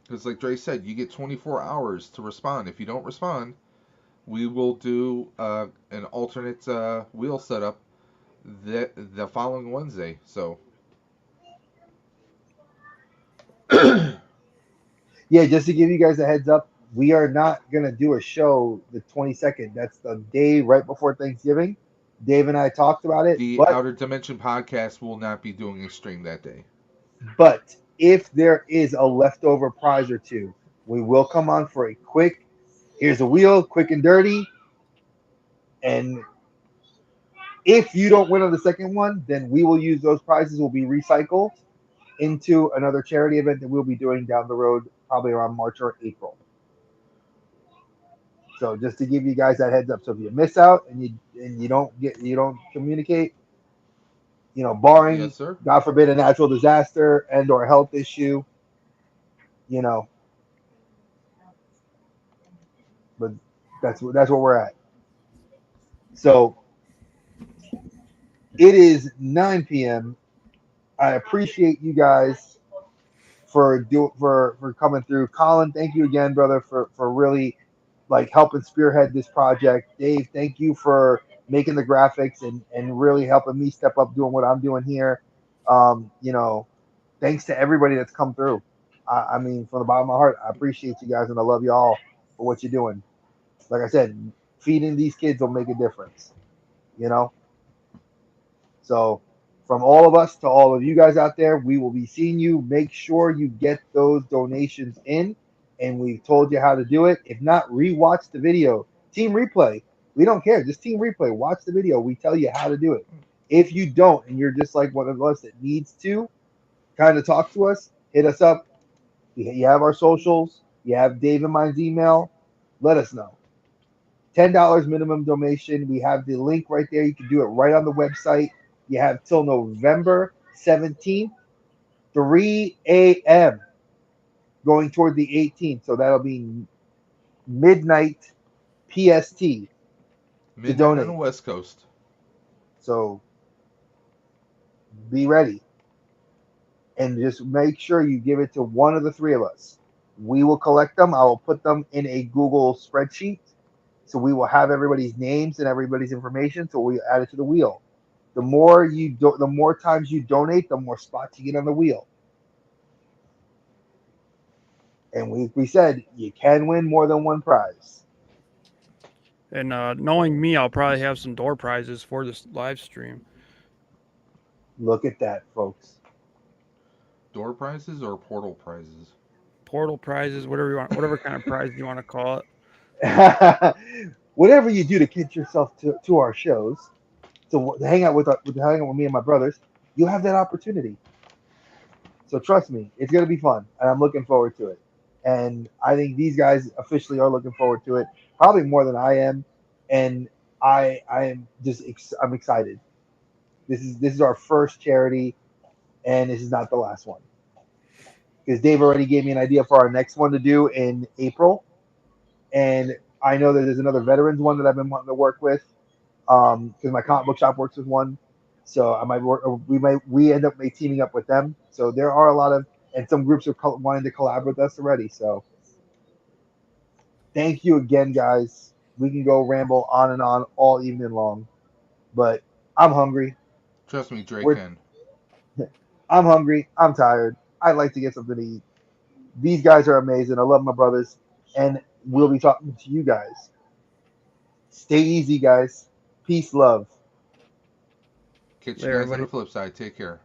Because like Dre said, you get 24 hours to respond. If you don't respond, we will do an alternate wheel setup the following Wednesday. So Yeah, just to give you guys a heads up, we are not gonna do a show the 22nd. That's the day right before Thanksgiving. Dave and I talked about it, the but Outer Dimension podcast will not be doing a stream that day. if there is a leftover prize or two, we will come on for a quick. Here's a wheel, quick and dirty. And if you don't win on the second one, then we will use those prizes. Will be recycled into another charity event that we'll be doing down the road, probably around March or April. So just to give you guys that heads up. So if you miss out and you don't communicate, barring Yes, sir. God forbid a natural disaster and or a health issue, you know, but that's where we're at. So it is 9 p.m. I appreciate you guys for coming through. Colin, thank you again, brother, for really like helping spearhead this project. Dave, thank you for making the graphics and really helping me step up doing what I'm doing here. Thanks to everybody that's come through. I mean, from the bottom of my heart, I appreciate you guys and I love you all for what you're doing. Like I said, feeding these kids will make a difference, you know? So, from all of us to all of you guys out there, we will be seeing you. Make sure you get those donations in, and we've told you how to do it. If not, rewatch the video. Team replay. We don't care. Just team replay. Watch the video. We tell you how to do it. If you don't, and you're just like one of us that needs to kind of talk to us, hit us up. You have our socials. You have Dave and mine's email. Let us know. $10 minimum donation. We have the link right there. You can do it right on the website. You have till November 17th, 3 a.m. going toward the 18th. So that'll be midnight PST to Midnight on the donate. West Coast. So be ready. And just make sure you give it to one of the three of us. We will collect them. I will put them in a Google spreadsheet. So we will have everybody's names and everybody's information. So we add it to the wheel. The more times you donate, the more spots you get on the wheel. And we said you can win more than one prize. And knowing me, I'll probably have some door prizes for this live stream. Look at that, folks. Door prizes or portal prizes? Portal prizes, whatever you want, whatever kind of prize you want to call it. Whatever you do to get yourself to our shows, to hang out with me and my brothers, you have that opportunity. So trust me, it's going to be fun, and I'm looking forward to it. And I think these guys officially are looking forward to it, probably more than I am. And I am just I'm excited. This is our first charity, and this is not the last one because Dave already gave me an idea for our next one to do in April, and I know that there's another veterans one that I've been wanting to work with because my comic book shop works with one. So I might work. We end up teaming up with them. So there are a lot of and some groups are wanting to collab with us already. So thank you again, guys. We can go ramble on and on all evening long, but I'm hungry. Trust me, Drake We're can. I'm hungry. I'm tired. I'd like to get something to eat. These guys are amazing. I love my brothers, and we'll be talking to you guys. Stay easy, guys. Peace, love. Catch you Later, guys on everybody. the flip side. Take care.